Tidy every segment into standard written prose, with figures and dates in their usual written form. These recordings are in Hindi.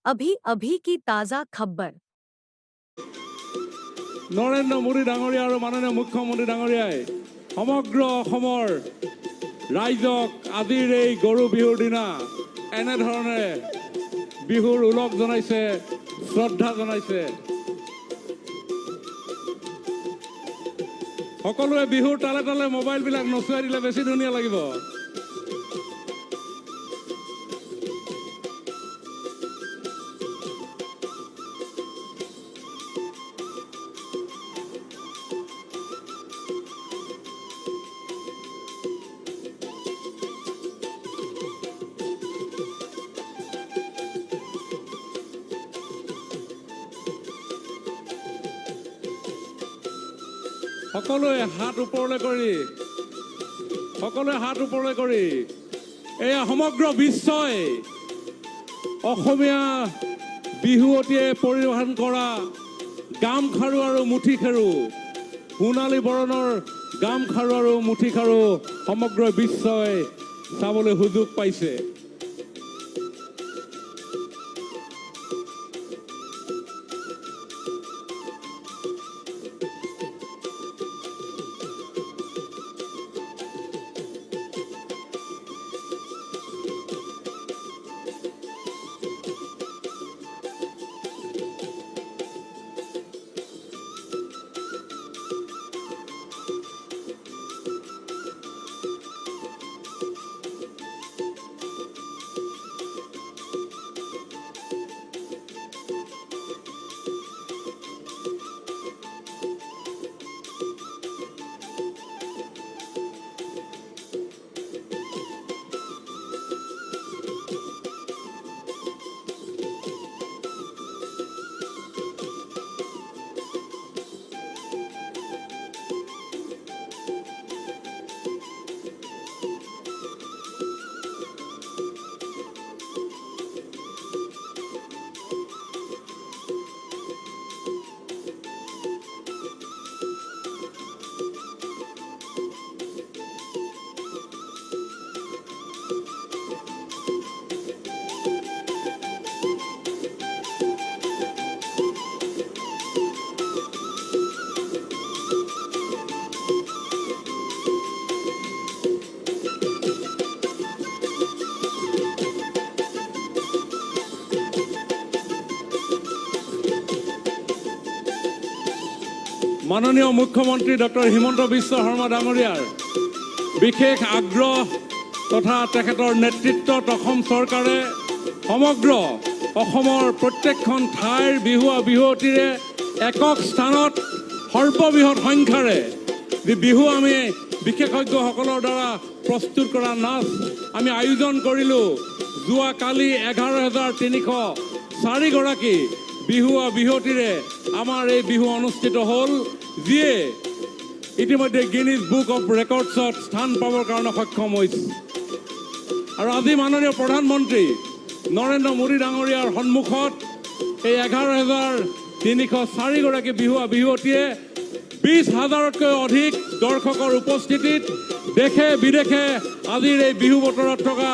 अभी अभी की ताज़ा खबर। नरेन्द्र मोदी डांगरिया और माननीय मुख्यमंत्री डांगरियाय समग्र অসমৰ ৰাইজক আজিৰ এই গৰু বিহুৰ দিনা এনেধৰণে বিহুৰ উলগ জনাইছে, শ্ৰদ্ধা জনাইছে। সকলোৱে বিহুৰ তালে তালে মোবাইলবিলাক নচুৱাই দিলে বেছি ধুনীয়া লাগিব। সকলোৱে হাত ওপৰলৈ কৰি এই সমগ্ৰ বিশ্বই অসমীয়া বিহুৱতীয়ে পৰিধান কৰা গামখাৰু আৰু মুঠিখাৰু, সোণালী বৰণৰ গামখাৰু আৰু মুঠিখাৰু সমগ্ৰ বিশ্বই চাবলৈ সুযোগ পাইছে। মাননীয় মুখ্যমন্ত্ৰী ডক্টৰ হিমন্ত বিশ্ব শৰ্মা ডাঙৰীয়াৰ বিশেষ আগ্ৰহ তথা তেখেতৰ নেতৃত্বত অসম চৰকাৰে সমগ্ৰ অসমৰ প্ৰত্যেকখন ঠাইৰ বিহুৱতীৰে একক স্থানত সৰ্ববৃহৎ সংখ্যাৰে বিহু আমি বিশেষজ্ঞসকলৰ দ্বাৰা প্ৰস্তুত কৰা নাচ আমি আয়োজন কৰিলোঁ। যোৱাকালি 11,304 গৰাকী বিহুৱতীৰে আমাৰ এই বিহু অনুষ্ঠিত হ'ল, যিয়ে ইতিমধ্যে গিনিজ বুক অফ ৰেকৰ্ডছত স্থান পাবৰ কাৰণে সক্ষম হৈছে। আৰু আজি মাননীয় প্ৰধানমন্ত্ৰী নৰেন্দ্ৰ মোদী ডাঙৰীয়াৰ সন্মুখত এই 11,304 গৰাকী বিহুৱতীয়ে 20,000তকৈ অধিক দৰ্শকৰ উপস্থিতিত দেশে বিদেশে আজিৰ এই বিহু বতৰত থকা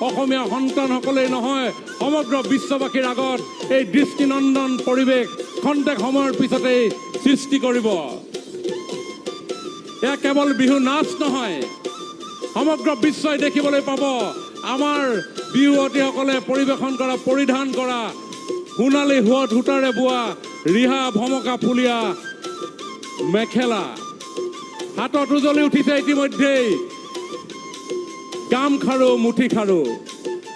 অসমীয়া সন্তানসকলেই নহয় সমগ্ৰ বিশ্ববাসীৰ আগত এই দৃষ্টিনন্দন পৰিৱেশ খন্তেক সময়ৰ পিছতেই সৃষ্টি কৰিব। এয়া কেৱল বিহু নাচ নহয়, সমগ্ৰ বিশ্বই দেখিবলৈ পাব আমাৰ বিহুৱতীসকলে পৰিৱেশন কৰা, পৰিধান কৰা সোণালী সূতাৰে বোৱা ৰিহা ভমকা ফুলীয়া মেখেলা, হাতত উজলি উঠিছে ইতিমধ্যেই গামখাৰু মুঠিখাৰু,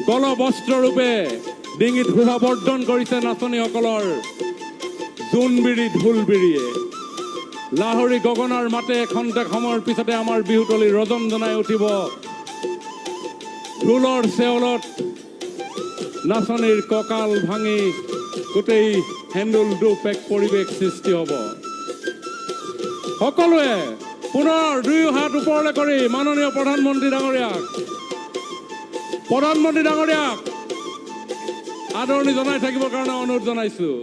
গলবস্ত্ৰৰূপে ডিঙিত শোভাবৰ্ধন কৰিছে নাচনীসকলৰ জোনবিৰি ঢোলবিৰিয়ে। লাহৰি গগনাৰ মাতে খন্তেক সময়ৰ পিছতে আমাৰ বিহুতলী ৰজন জনাই উঠিব। ঢোলৰ চেউলত নাচনীৰ কঁকাল ভাঙি গোটেই হেন্দুল দোপ এক পৰিৱেশ সৃষ্টি হ'ব। সকলোৱে পুনৰ দুয়ো হাত ওপৰলৈ কৰি মাননীয় প্ৰধানমন্ত্ৰী ডাঙৰীয়াক আদৰণি জনাই থাকিবৰ কাৰণে অনুৰোধ জনাইছোঁ।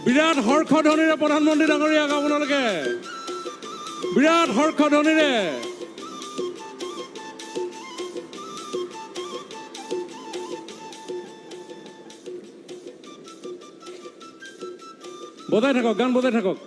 বিৰাট হৰ্ষধ্বনিৰে প্ৰধানমন্ত্ৰী ডাঙৰীয়াক আপোনালোকে বিৰাট হৰ্ষধ্বনিৰে বজাই থাকক, গান বজাই থাকক।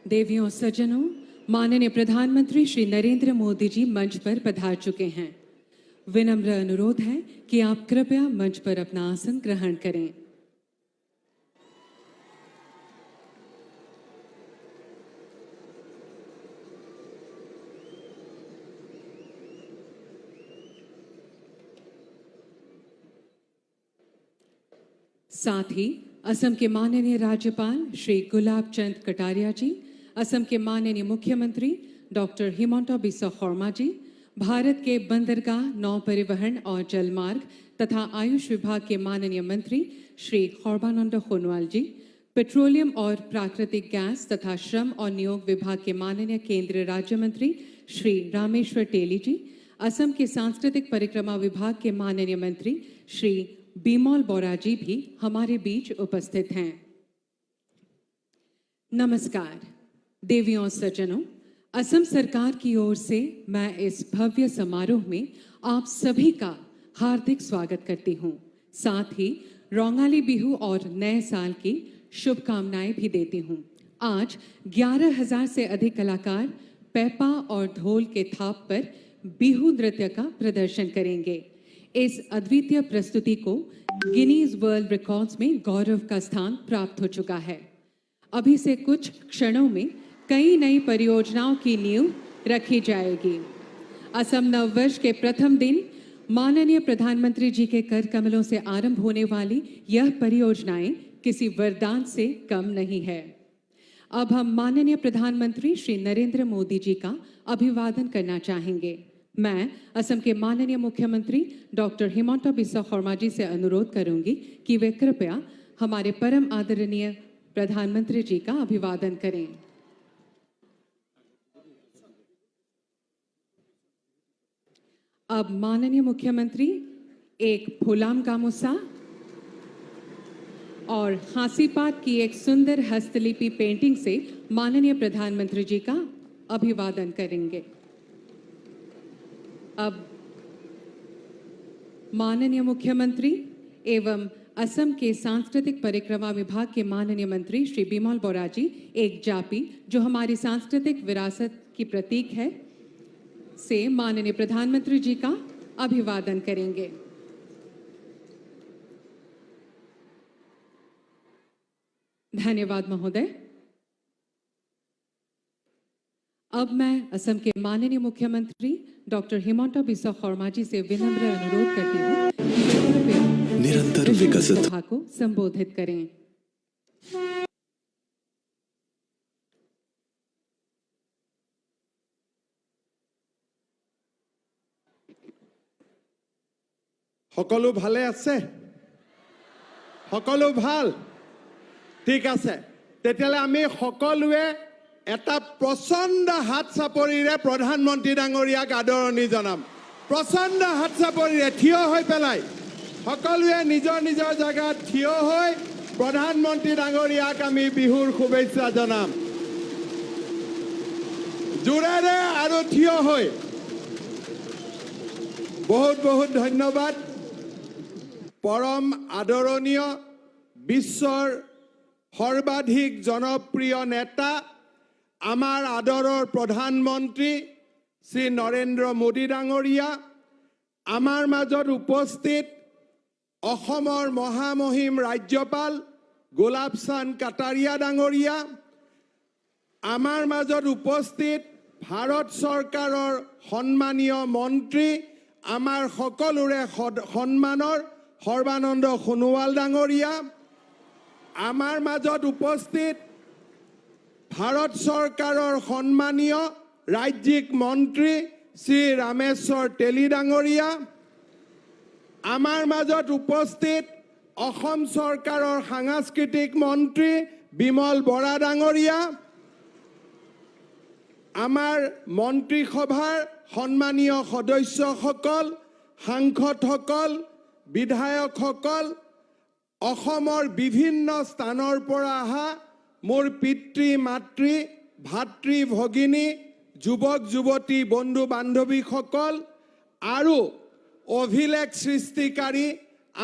देवियों सज्जनों, माननीय प्रधानमंत्री श्री नरेंद्र मोदी जी मंच पर पधार चुके हैं। विनम्र अनुरोध है कि आप कृपया मंच पर अपना आसन ग्रहण करें। साथ ही असम के माननीय राज्यपाल श्री गुलाब चंद कटारिया जी, असम के माननीय मुख्यमंत्री डॉक्टर हिमंता बिस्वा शर्मा जी, भारत के बंदरगाह, नौ परिवहन और जलमार्ग तथा आयुष विभाग के माननीय मंत्री श्री सर्बानंद सोनोवाल जी, पेट्रोलियम और प्राकृतिक गैस तथा श्रम और नियोग विभाग के माननीय केंद्रीय राज्य मंत्री श्री रामेश्वर तेली जी, असम के सांस्कृतिक परिक्रमा विभाग के माननीय मंत्री श्री बिमल बोरा जी भी हमारे बीच उपस्थित हैं। नमस्कार देवियों सज्जनों, असम सरकार की ओर से मैं इस भव्य समारोह में आप सभी का हार्दिक स्वागत करती हूं। साथ ही रोंगाली बिहू और नए साल की शुभकामनाएं भी देती हूं। आज 11,000 से अधिक कलाकार पेपा और ढोल के थाप पर बिहू नृत्य का प्रदर्शन करेंगे। इस अद्वितीय प्रस्तुति को गिनीज वर्ल्ड रिकॉर्ड्स में गौरव का स्थान प्राप्त हो चुका है। अभी से कुछ क्षणों में कई नई परियोजनाओं की नींव रखी जाएगी। असम नववर्ष के प्रथम दिन माननीय प्रधानमंत्री जी के कर कमलों से आरंभ होने वाली यह परियोजनाएं किसी वरदान से कम नहीं है। अब हम माननीय प्रधानमंत्री श्री नरेंद्र मोदी जी का अभिवादन करना चाहेंगे। मैं असम के माननीय मुख्यमंत्री डॉक्टर हिमंता बिस्वा शर्मा जी से अनुरोध करूंगी कि वे कृपया हमारे परम आदरणीय प्रधानमंत्री जी का अभिवादन करें। अब माननीय मुख्यमंत्री एक फुलाम गामुसा और हासीपात की एक सुंदर हस्तलिपि पेंटिंग से माननीय प्रधानमंत्री जी का अभिवादन करेंगे। अब माननीय मुख्यमंत्री एवं असम के सांस्कृतिक परिक्रमा विभाग के माननीय मंत्री श्री बिमल बोरा जी एक जापी, जो हमारी सांस्कृतिक विरासत की प्रतीक है, से माननीय प्रधानमंत्री जी का अभिवादन करेंगे। धन्यवाद महोदय। अब मैं असम के माननीय मुख्यमंत्री डॉक्टर हिमंता बिस्वा शर्मा जी से विनम्र अनुरोध करती हूँ कि निरंतर विकसित सभा को संबोधित करें। সকলো ভালে আছে? সকলো ভাল? ঠিক আছে, তেতিয়ালে আমি সকলোৱে এটা প্ৰচণ্ড হাত চাপৰিৰে প্ৰধানমন্ত্ৰী ডাঙৰীয়াক আদৰণি জনাম। প্ৰচণ্ড হাত চাপৰিৰে থিয় হৈ পেলাই সকলোৱে নিজৰ নিজৰ জায়গাত থিয় হৈ প্ৰধানমন্ত্ৰী ডাঙৰীয়াক আমি বিহুৰ শুভেচ্ছা জনাম। জোৰেৰে আৰু থিয় হৈ বহুত বহুত ধন্যবাদ। परम आदरणीय विश्वर सर्वाधिक जनप्रिय नेता आमार आदरर प्रधानमंत्री श्री नरेंद्र मोदी डांगरिया आमार माजत उपस्थित অসমৰ মহামহিম ৰাজ্যপাল গোলাপ চান্দ কাটাৰিয়া ডাঙৰীয়া, আমাৰ মাজত উপস্থিত ভাৰত চৰকাৰৰ সন্মানীয় মন্ত্ৰী, আমাৰ সকলোৰে সন্মানৰ সৰ্বানন্দ সোণোৱাল ডাঙৰীয়া, আমাৰ মাজত উপস্থিত ভাৰত চৰকাৰৰ সন্মানীয় ৰাজ্যিক মন্ত্ৰী শ্ৰী ৰামেশ্বৰ তেলী ডাঙৰীয়া, আমাৰ মাজত উপস্থিত অসম চৰকাৰৰ সাংস্কৃতিক মন্ত্ৰী বিমল বৰা ডাঙৰীয়া, আমাৰ মন্ত্ৰীসভাৰ সন্মানীয় সদস্যসকল, সাংসদসকল, বিধায়কসকল, অসমৰ বিভিন্ন স্থানৰ পৰা অহা মোৰ পিতৃ মাতৃ ভাতৃ ভগিনী যুৱক যুৱতী বন্ধু বান্ধৱীসকল আৰু অভিলেখ সৃষ্টিকাৰী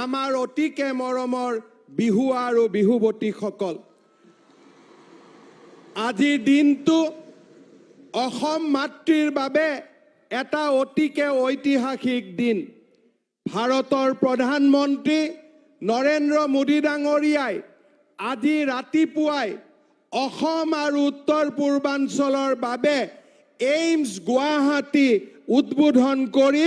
আমাৰ অতিকে মৰমৰ বিহুৱা আৰু বিহুৱতীসকল, আজিৰ দিনটো অসম মাতৃৰ বাবে এটা অতিকে ঐতিহাসিক দিন। ভাৰতৰ প্ৰধানমন্ত্ৰী নৰেন্দ্ৰ মোদী ডাঙৰীয়াই আজি ৰাতিপুৱাই অসম আৰু উত্তৰ পূৰ্বাঞ্চলৰ বাবে এইমছ গুৱাহাটী উদ্বোধন কৰি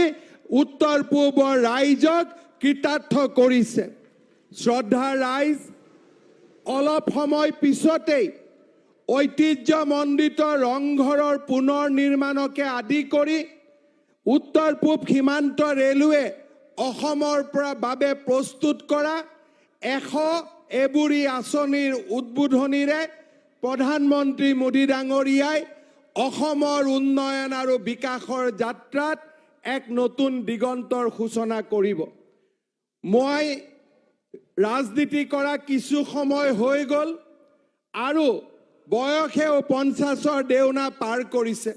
উত্তৰ পূবৰ ৰাইজক কৃতাৰ্থ কৰিছে। শ্ৰদ্ধা ৰাইজ, অলপ সময় পিছতেই ঐতিহ্যমণ্ডিত ৰংঘৰৰ পুনৰ নিৰ্মাণকে আদি কৰি উত্তৰ পূব সীমান্ত ৰেলৱে অসমৰ বাবে প্ৰস্তুত কৰা 100 এবুৰি আঁচনিৰ উদ্বোধনীৰে প্ৰধানমন্ত্ৰী মোদী ডাঙৰীয়াই অসমৰ উন্নয়ন আৰু বিকাশৰ যাত্ৰাত এক নতুন দিগন্তৰ সূচনা কৰিব। মই ৰাজনীতি কৰা কিছু সময় হৈ গ'ল আৰু বয়সেও 50ৰ দেউনা পাৰ কৰিছে।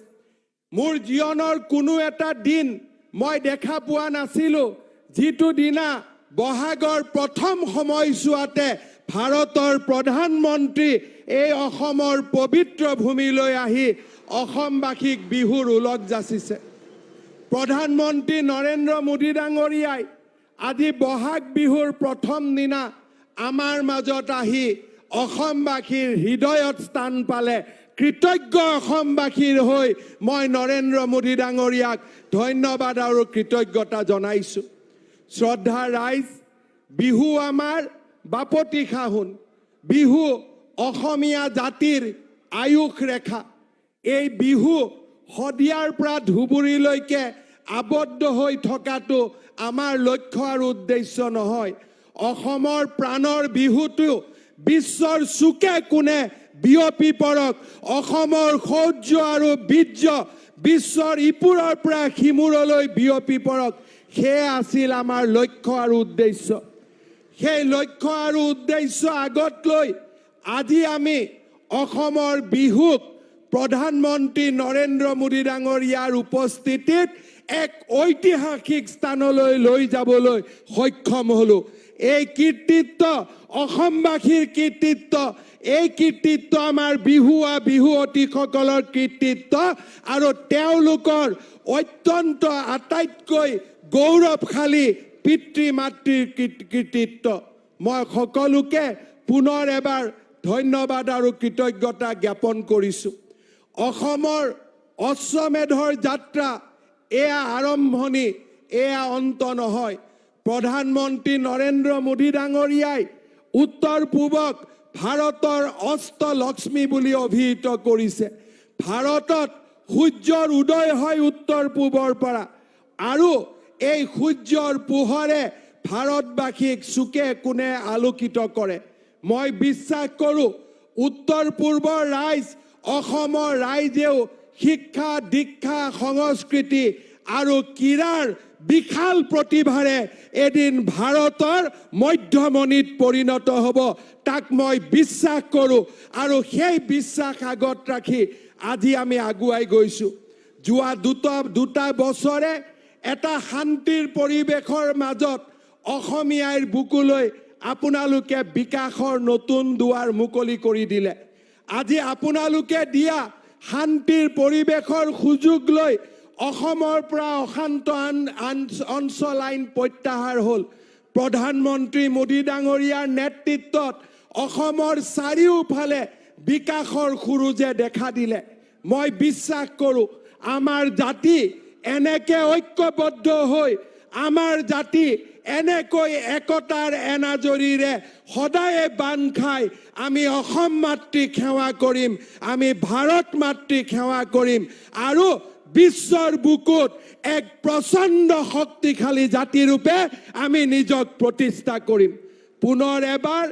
মোৰ জীৱনৰ কোনো এটা দিন মই দেখা পোৱা নাছিলোঁ যিটো দিনা বহাগৰ প্ৰথম সময়ছোৱাতে ভাৰতৰ প্ৰধানমন্ত্ৰী এই অসমৰ পবিত্ৰ ভূমিলৈ আহি অসমবাসীক বিহুৰ উলগ যাচিছে। প্ৰধানমন্ত্ৰী নৰেন্দ্ৰ মোদী ডাঙৰীয়াই আজি বহাগ বিহুৰ প্ৰথম দিনা আমাৰ মাজত আহি অসমবাসীৰ হৃদয়ত স্থান পালে। কৃতজ্ঞ অসমবাসীৰ হৈ মই নৰেন্দ্ৰ মোদী ডাঙৰীয়াক ধন্যবাদ আৰু কৃতজ্ঞতা জনাইছোঁ। শ্ৰদ্ধা ৰাইজ, বিহু আমাৰ বাপতি সাহোন, বিহু অসমীয়া জাতিৰ আয়ুস ৰেখা। এই বিহু শদিয়াৰ পৰা ধুবুৰীলৈকে আবদ্ধ হৈ থকাটো আমাৰ লক্ষ্য আৰু উদ্দেশ্য নহয়। অসমৰ প্ৰাণৰ বিহুটো বিশ্বৰ চুকে কোণে বিয়পি পৰক। অসমৰ শৌৰ্য আৰু বীৰ্য বিশ্বৰ ইপুৰৰ পৰা সিমূৰলৈ বিয়পি পৰক। সেয়া আছিল আমাৰ লক্ষ্য আৰু উদ্দেশ্য। সেই লক্ষ্য আৰু উদ্দেশ্য আগত লৈ আজি আমি অসমৰ বিহুক প্ৰধানমন্ত্ৰী নৰেন্দ্ৰ মোদী ডাঙৰীয়াৰ উপস্থিতিত এক ঐতিহাসিক স্থানলৈ লৈ যাবলৈ সক্ষম হ'লোঁ। এই কৃতিত্ব অসমবাসীৰ কৃতিত্ব, এই কৃতিত্ব আমাৰ বিহুৱা বিহুৱতীসকলৰ কৃতিত্ব আৰু তেওঁলোকৰ অত্যন্ত আটাইতকৈ গৌৰৱশালী পিতৃ মাতৃৰ কৃতিত্ব। মই সকলোকে পুনৰ এবাৰ ধন্যবাদ আৰু কৃতজ্ঞতা জ্ঞাপন কৰিছোঁ। অসমৰ অশ্বমেধৰ যাত্ৰা এয়া আৰম্ভণি, এয়া অন্ত নহয়। প্ৰধানমন্ত্ৰী নৰেন্দ্ৰ মোদী ডাঙৰীয়াই উত্তৰ পূবক ভাৰতৰ অষ্টলক্ষ্মী বুলি অভিহিত কৰিছে। ভাৰতত সূৰ্যৰ উদয় হয় উত্তৰ পূবৰ পৰা আৰু এই সূৰ্যৰ পোহৰে ভাৰতবাসীক চুকে কোণে আলোকিত কৰে। মই বিশ্বাস কৰোঁ উত্তৰ পূৰ্বৰ ৰাইজ, অসমৰ ৰাইজেও শিক্ষা, দীক্ষা, সংস্কৃতি আৰু ক্ৰীড়াৰ বিশাল প্ৰতিভাৰে এদিন ভাৰতৰ মধ্যমণিত পৰিণত হ'ব, তাক মই বিশ্বাস কৰোঁ আৰু সেই বিশ্বাস আগত ৰাখি আজি আমি আগুৱাই গৈছোঁ। যোৱা দুটা বছৰে এটা শান্তিৰ পৰিৱেশৰ মাজত অসমীয়াৰ বুকুলৈ আপোনালোকে বিকাশৰ নতুন দুৱাৰ মুকলি কৰি দিলে। আজি আপোনালোকে দিয়া শান্তিৰ পৰিৱেশৰ সুযোগ লৈ অসমৰ পৰা অশান্ত অঞ্চল আইন প্ৰত্যাহাৰ হ'ল। প্ৰধানমন্ত্ৰী মোদী ডাঙৰীয়াৰ নেতৃত্বত অসমৰ চাৰিওফালে বিকাশৰ খুৰুজে দেখা দিলে। মই বিশ্বাস কৰোঁ আমাৰ জাতি এনেকে ঐক্যবদ্ধ হৈ আমাৰ জাতি এনেকৈ একতাৰ এনাজৰীৰে সদায়ে বান্ধ খাই আমি অসম মাতৃক সেৱা কৰিম, আমি ভাৰত মাতৃক সেৱা কৰিম আৰু বিশ্বৰ বুকুত এক প্ৰচণ্ড শক্তিশালী জাতিৰূপে আমি নিজক প্ৰতিষ্ঠা কৰিম। পুনৰ এবাৰ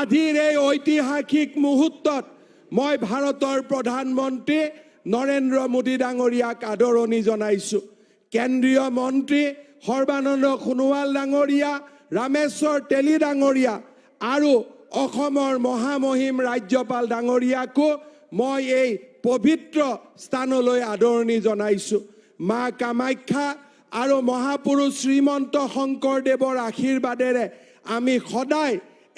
আজিৰ এই ঐতিহাসিক মুহূৰ্তত মই ভাৰতৰ প্ৰধানমন্ত্ৰী নৰেন্দ্ৰ মোদী ডাঙৰীয়াক আদৰণি জনাইছোঁ। কেন্দ্ৰীয় মন্ত্ৰী সৰ্বানন্দ সোণোৱাল ডাঙৰীয়া, ৰামেশ্বৰ তেলী ডাঙৰীয়া আৰু অসমৰ মহামহিম ৰাজ্যপাল ডাঙৰীয়াকো মই এই পবিত্ৰ স্থানলৈ আদৰণি জনাইছোঁ। মা কামাখ্যা আৰু মহাপুৰুষ শ্ৰীমন্ত শংকৰদেৱৰ আশীৰ্বাদেৰে আমি সদায়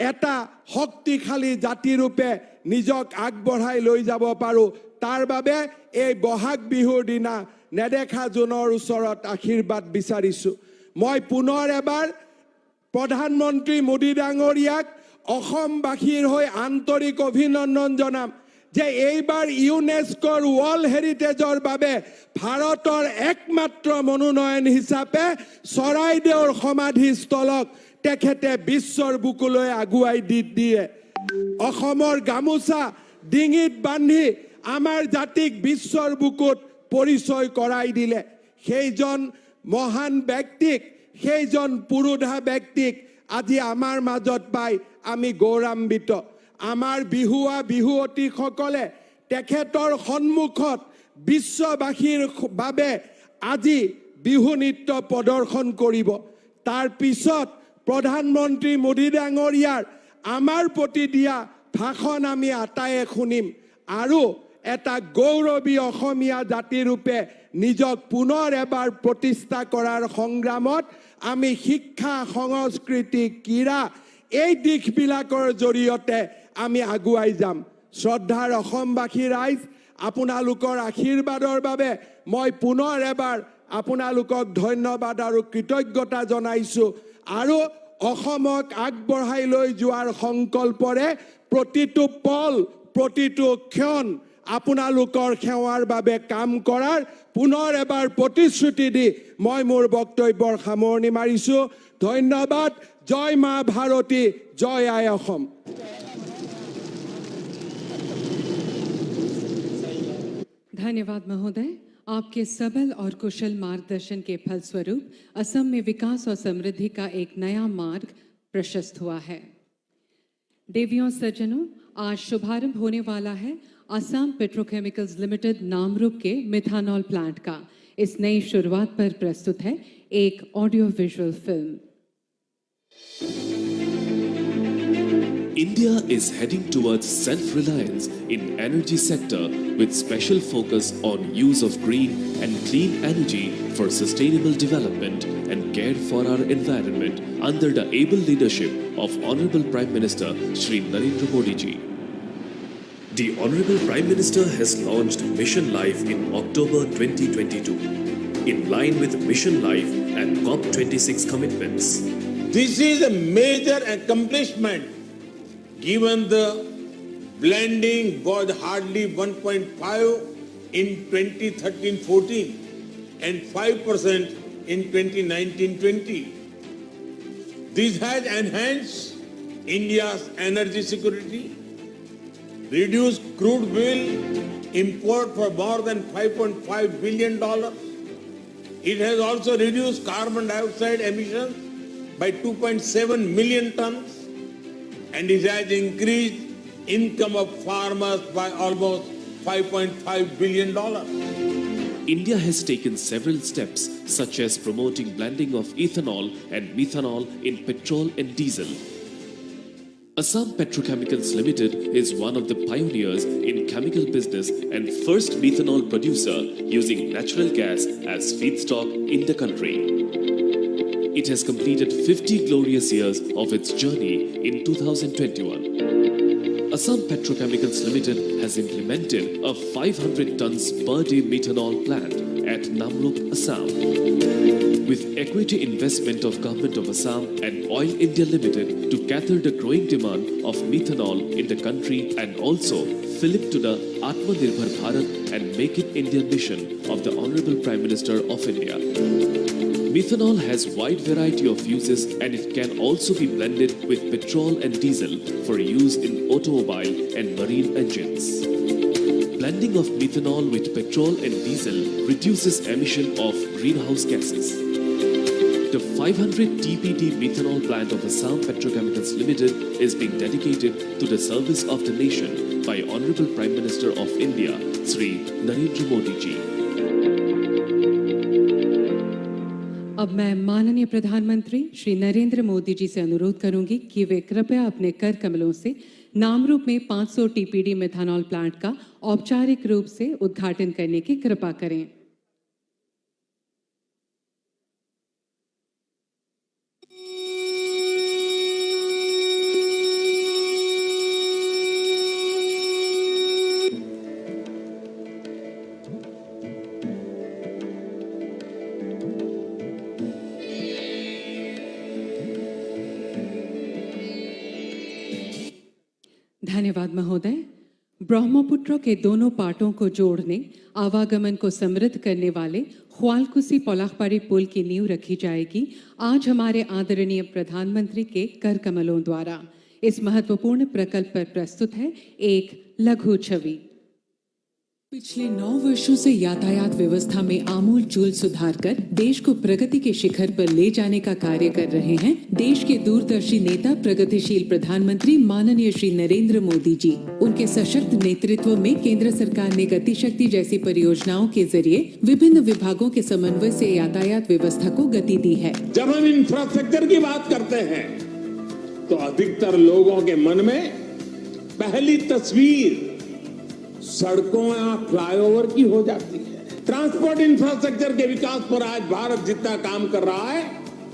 এটা শক্তিশালী জাতিৰূপে নিজক আগবঢ়াই লৈ যাব পাৰোঁ। তাৰ বাবে এই বহাগ বিহুৰ দিনা নেদেখা জোনৰ ওচৰত আশীৰ্বাদ বিচাৰিছোঁ। মই পুনৰ এবাৰ প্ৰধানমন্ত্ৰী মোদী ডাঙৰীয়াক অসমবাসীৰ হৈ আন্তৰিক অভিনন্দন জনাম যে এইবাৰ ইউনেস্কোৰ ৱৰ্ল্ড হেৰিটেজৰ বাবে ভাৰতৰ একমাত্ৰ মনোনয়ন হিচাপে চৰাইদেউৰ সমাধিস্থলক তেখেতে বিশ্বৰ বুকুলৈ আগুৱাই দিয়ে। অসমৰ গামোচা ডিঙিত বান্ধি আমাৰ জাতিক বিশ্বৰ বুকুত পৰিচয় কৰাই দিলে। সেইজন মহান ব্যক্তিক, সেইজন পুৰোধা ব্যক্তিক আজি আমাৰ মাজত পাই আমি গৌৰৱান্বিত। আমাৰ বিহুৱা বিহুৱতীসকলে তেখেতৰ সন্মুখত বিশ্ববাসীৰ বাবে আজি বিহু নৃত্য প্ৰদৰ্শন কৰিব। তাৰ পিছত প্ৰধানমন্ত্ৰী মোদী ডাঙৰীয়াৰ আমাৰ প্ৰতি দিয়া ভাষণ আমি আটায়ে শুনিম আৰু এটা গৌৰৱী অসমীয়া জাতিৰূপে নিজক পুনৰ এবাৰ প্ৰতিষ্ঠা কৰাৰ সংগ্ৰামত আমি শিক্ষা, সংস্কৃতি, ক্ৰীড়া এই দিশবিলাকৰ জৰিয়তে আমি আগুৱাই যাম। শ্ৰদ্ধাৰ অসমবাসী ৰাইজ, আপোনালোকৰ আশীৰ্বাদৰ বাবে মই পুনৰ এবাৰ আপোনালোকক ধন্যবাদ আৰু কৃতজ্ঞতা জনাইছোঁ আৰু অসমক আগবঢ়াই লৈ যোৱাৰ সংকল্পৰে প্ৰতিটো পল, প্ৰতিটো ক্ষণ আপোনালোকৰ সেৱাৰ বাবে কাম কৰাৰ পুনৰ এবাৰ প্ৰতিশ্ৰুতি দি মই মোৰ বক্তব্যৰ সামৰণি মাৰিছোঁ। ধন্যবাদ। জয় মা ভাৰতী, জয় আই অসম। धन्यवाद महोदय। आपके सबल और कुशल मार्गदर्शन के फलस्वरूप असम में विकास और समृद्धि का एक नया मार्ग प्रशस्त हुआ है। देवियों सज्जनों, आज शुभारंभ होने वाला है असम पेट्रोकेमिकल्स लिमिटेड नामरूप के मिथानॉल प्लांट का। इस नई शुरुआत पर प्रस्तुत है एक audio visual film. India is heading towards self-reliance in energy sector with special focus on use of green and clean energy for sustainable development and care for our environment under the able leadership of Honorable Prime Minister Shri Narendra Modi ji. The Honorable Prime Minister has launched Mission Life in October 2022 in line with Mission Life and COP26 commitments. This is a major accomplishment given the blending was hardly 1.5 in 2013-14 and 5% in 2019-20. This has enhanced India's energy security, reduced crude oil import for more than $5.5 billion. It has also reduced carbon dioxide emissions by 2.7 million tons. And it has increased income of farmers by almost $5.5 billion. India has taken several steps such as promoting blending of ethanol and methanol in petrol and diesel. Assam Petrochemicals Limited is one of the pioneers in chemical business and first methanol producer using natural gas as feedstock in the country. It has completed 50 glorious years of its journey in 2021. Assam Petrochemicals Limited has implemented a 500 tons per day methanol plant at Namrup, Assam. With equity investment of Government of Assam and Oil India Limited to cater the growing demand of methanol in the country and also fill it to the Atmanirbhar Bharat and Make it India mission of the Honorable Prime Minister of India. Methanol has wide variety of uses and it can also be blended with petrol and diesel for use in automobile and marine engines. Blending of methanol with petrol and diesel reduces emission of greenhouse gases. The 500 TPD methanol plant of Assam Petrochemicals Limited is being dedicated to the service of the nation by Honorable Prime Minister of India, Shri Narendra Modi ji. अब मैं माननीय प्रधानमंत्री श्री नरेंद्र मोदी जी से अनुरोध करूंगी कि वे कृपया अपने कर कमलों से नामरूप में 500 टीपीडी मेथनॉल प्लांट का औपचारिक रूप से उद्घाटन करने की कृपा करें। धन्यवाद महोदय। ब्रह्मपुत्र के दोनों पाटों को जोड़ने, आवागमन को समृद्ध करने वाले ख्वालकुसी पोलाखपाड़ी पुल की नींव रखी जाएगी आज हमारे आदरणीय प्रधानमंत्री के कर कमलों द्वारा। इस महत्वपूर्ण प्रकल्प पर प्रस्तुत है एक लघु छवि। पिछले 9 वर्षों से यातायात व्यवस्था में आमूल-चूल सुधार कर देश को प्रगति के शिखर पर ले जाने का कार्य कर रहे हैं देश के दूरदर्शी नेता प्रगतिशील प्रधानमंत्री माननीय श्री नरेंद्र मोदी जी। उनके सशक्त नेतृत्व में केंद्र सरकार ने गति शक्ति जैसी परियोजनाओं के जरिए विभिन्न विभागों के समन्वय से यातायात व्यवस्था को गति दी है। जब हम इंफ्रास्ट्रक्चर की बात करते हैं तो अधिकतर लोगों के मन में पहली तस्वीर सड़कों या फ्लाईओवर की हो जाती है। ट्रांसपोर्ट इंफ्रास्ट्रक्चर के विकास पर आज भारत जितना काम कर रहा है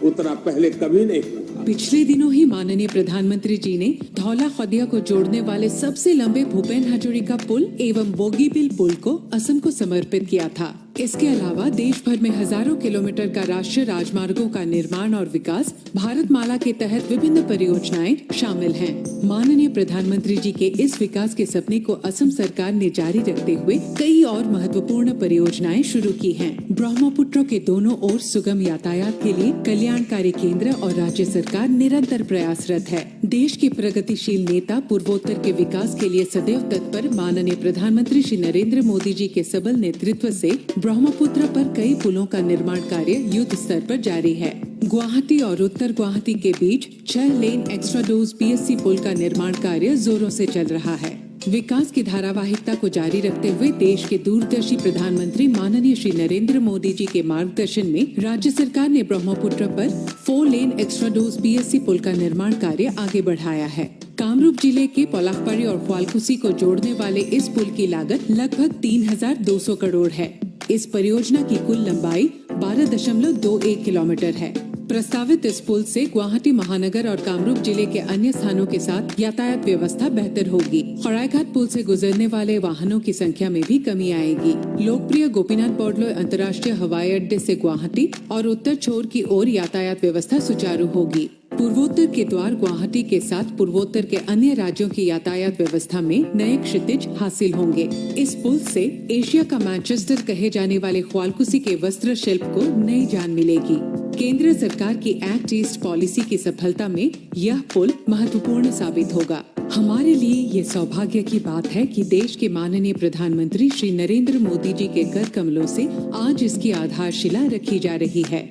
उतना पहले कभी नहीं हुआ। पिछले दिनों ही माननीय प्रधानमंत्री जी ने धौला खदिया को जोड़ने वाले सबसे लंबे भूपेन हजरिका पुल एवं बोगीबिल पुल को असम को समर्पित किया था। इसके अलावा देश भर में हजारों किलोमीटर का राष्ट्रीय राजमार्गों का निर्माण और विकास भारतमाला के तहत विभिन्न परियोजनाएं शामिल हैं। माननीय प्रधानमंत्री जी के इस विकास के सपने को असम सरकार ने जारी रखते हुए कई और महत्वपूर्ण परियोजनाएं शुरू की हैं। ब्रह्मपुत्र के दोनों ओर सुगम यातायात के लिए कल्याणकारी केंद्र और राज्य सरकार निरंतर प्रयासरत है। देश के प्रगतिशील नेता पूर्वोत्तर के विकास के लिए सदैव तत्पर माननीय प्रधानमंत्री श्री नरेंद्र मोदी जी के सबल नेतृत्व से ब्रह्मपुत्र पर कई पुलों का निर्माण कार्य युद्ध स्तर पर जारी है। गुवाहाटी और उत्तर गुवाहाटी के बीच 6 लेन एक्स्ट्रा डोज पीएससी पुल का निर्माण कार्य जोरों से चल रहा है। विकास की धारावाहिकता को जारी रखते हुए देश के दूरदर्शी प्रधानमंत्री माननीय श्री नरेंद्र मोदी जी के मार्गदर्शन में राज्य सरकार ने ब्रह्मपुत्र पर 4 लेन एक्स्ट्रा डोज पीएससी पुल का निर्माण कार्य आगे बढ़ाया है। कामरूप जिले के पोलाखपाड़ी और ख्वालकुसी को जोड़ने वाले इस पुल की लागत लगभग 3200 करोड़ है। इस परियोजना की कुल लंबाई 12.21 किलोमीटर है। प्रस्तावित इस पुल से गुवाहाटी महानगर और कामरूप जिले के अन्य स्थानों के साथ यातायात व्यवस्था बेहतर होगी। खड़ाईघाट पुल से गुजरने वाले वाहनों की संख्या में भी कमी आएगी। लोकप्रिय गोपीनाथ बोरदोलोई अंतर्राष्ट्रीय हवाई अड्डे से गुवाहाटी और उत्तर छोर की ओर यातायात व्यवस्था सुचारू होगी। पूर्वोत्तर के द्वार गुवाहाटी के साथ पूर्वोत्तर के अन्य राज्यों की यातायात व्यवस्था में नए क्षितिज हासिल होंगे। इस पुल से एशिया का मैनचेस्टर कहे जाने वाले ख्वालकुसी के वस्त्र शिल्प को नई जान मिलेगी। केंद्र सरकार की एक्ट ईस्ट पॉलिसी की सफलता में यह पुल महत्वपूर्ण साबित होगा। हमारे लिए ये सौभाग्य की बात है कि देश के माननीय प्रधानमंत्री श्री नरेंद्र मोदी जी के कर कमलों से आज इसकी आधारशिला रखी जा रही है।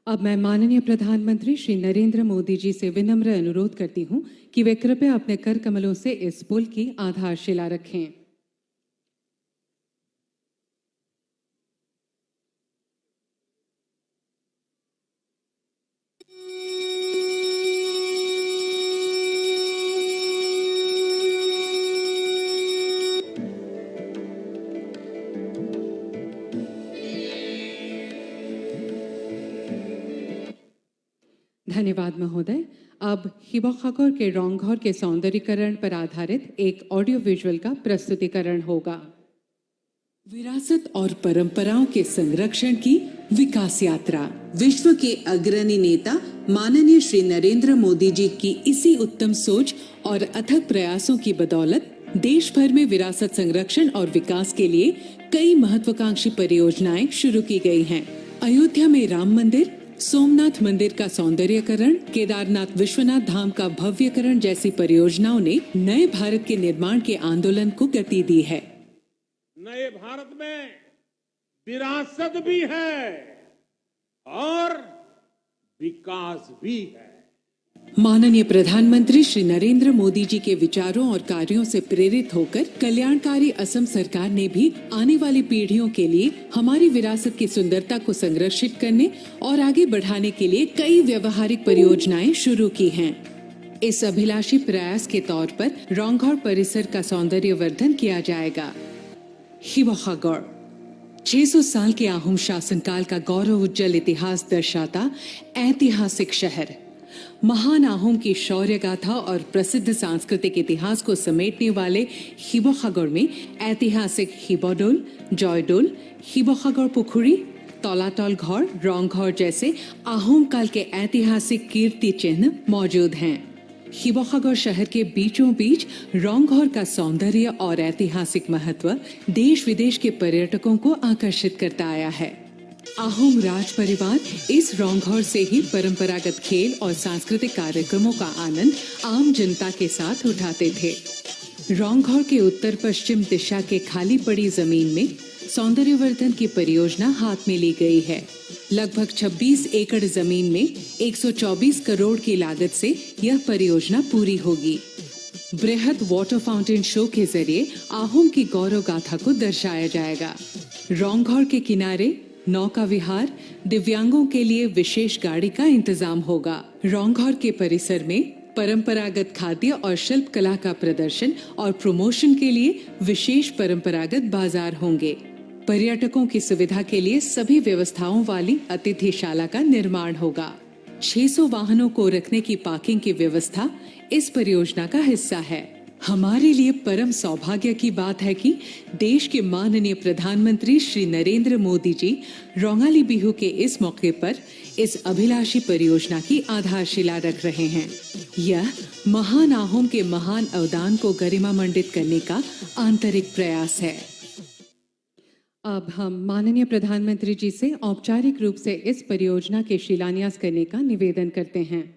अब मैं माननीय प्रधानमंत्री श्री नरेंद्र मोदी जी से विनम्र अनुरोध करती हूं कि वे कृपया अपने कर कमलों से इस पुल की आधारशिला रखें। धन्यवाद महोदय। अब हिबोखागोर के रोंगघर के सौंदर्यीकरण पर आधारित एक ऑडियो विजुअल का प्रस्तुतिकरण होगा। विरासत और परंपराओं के संरक्षण की विकास यात्रा। विश्व के अग्रणी नेता माननीय श्री नरेंद्र मोदी जी की इसी उत्तम सोच और अथक प्रयासों की बदौलत देश भर में विरासत संरक्षण और विकास के लिए कई महत्वाकांक्षी परियोजनाएं शुरू की गई हैं। अयोध्या में राम मंदिर, सोमनाथ मंदिर का सौंदर्यीकरण, केदारनाथ विश्वनाथ धाम का भव्यकरण जैसी परियोजनाओं ने नए भारत के निर्माण के आंदोलन को गति दी है। नए भारत में विरासत भी है और विकास भी है। माननीय प्रधानमंत्री श्री नरेंद्र मोदी जी के विचारों और कार्यों से प्रेरित होकर कल्याणकारी असम सरकार ने भी आने वाली पीढ़ियों के लिए हमारी विरासत की सुंदरता को संरक्षित करने और आगे बढ़ाने के लिए कई व्यवहारिक परियोजनाएं शुरू की हैं। इस अभिलाषी प्रयास के तौर पर रोंगघर परिसर का सौंदर्यवर्धन किया जाएगा। हिबोखागोर 600 साल के आहूम शासनकाल का गौरव उज्जवल इतिहास दर्शाता ऐतिहासिक शहर, महान आहूम की शौर्य गाथा और प्रसिद्ध सांस्कृतिक इतिहास को समेटने वाले हिबोखागोर में ऐतिहासिक हिबोडोल, जॉयडोल, हिबोखागोर पुखुरी, तौलाटोल घौर, रोंगघर जैसे आहूम काल के ऐतिहासिक कीर्ति चिन्ह मौजूद हैं। हिबोखागोर शहर के बीचों बीच रोंगघर का सौंदर्य और ऐतिहासिक महत्व देश विदेश के पर्यटकों को आकर्षित करता आया है। आहूम राज परिवार इस रोंगघर से ही परंपरागत खेल और सांस्कृतिक कार्यक्रमों का आनंद आम जनता के साथ उठाते थे। रोंगघर के उत्तर पश्चिम दिशा के खाली पड़ी जमीन में सौंदर्यवर्धन की परियोजना हाथ में ली गई है। लगभग 26 एकड़ जमीन में 124 करोड़ की लागत से यह परियोजना पूरी होगी। बृहद वाटर फाउंटेन शो के जरिए आहूम की गौरव गाथा को दर्शाया जाएगा। रोंगघर के किनारे नौका विहार, दिव्यांगों के लिए विशेष गाड़ी का इंतजाम होगा। रोंगघर के परिसर में परंपरागत खाद्य और शिल्प कला का प्रदर्शन और प्रमोशन के लिए विशेष परंपरागत बाजार होंगे। पर्यटकों की सुविधा के लिए सभी व्यवस्थाओं वाली अतिथिशाला का निर्माण होगा। 600 वाहनों को रखने की पार्किंग की व्यवस्था इस परियोजना का हिस्सा है। हमारे लिए परम सौभाग्य की बात है कि देश के माननीय प्रधानमंत्री श्री नरेंद्र मोदी जी रोंगाली बिहू के इस मौके पर इस अभिलाषी परियोजना की आधारशिला रख रहे हैं। यह महान आहूम के महान अवदान को गरिमामंडित करने का आंतरिक प्रयास है। अब हम माननीय प्रधानमंत्री जी से औपचारिक रूप से इस परियोजना के शिलान्यास करने का निवेदन करते हैं।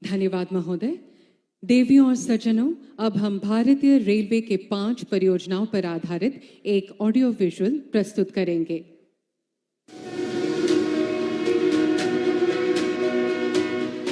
धन्यवाद महोदय। देवियों और सज्जनों, अब हम भारतीय रेलवे के 5 परियोजनाओं पर आधारित एक ऑडियो विजुअल प्रस्तुत करेंगे।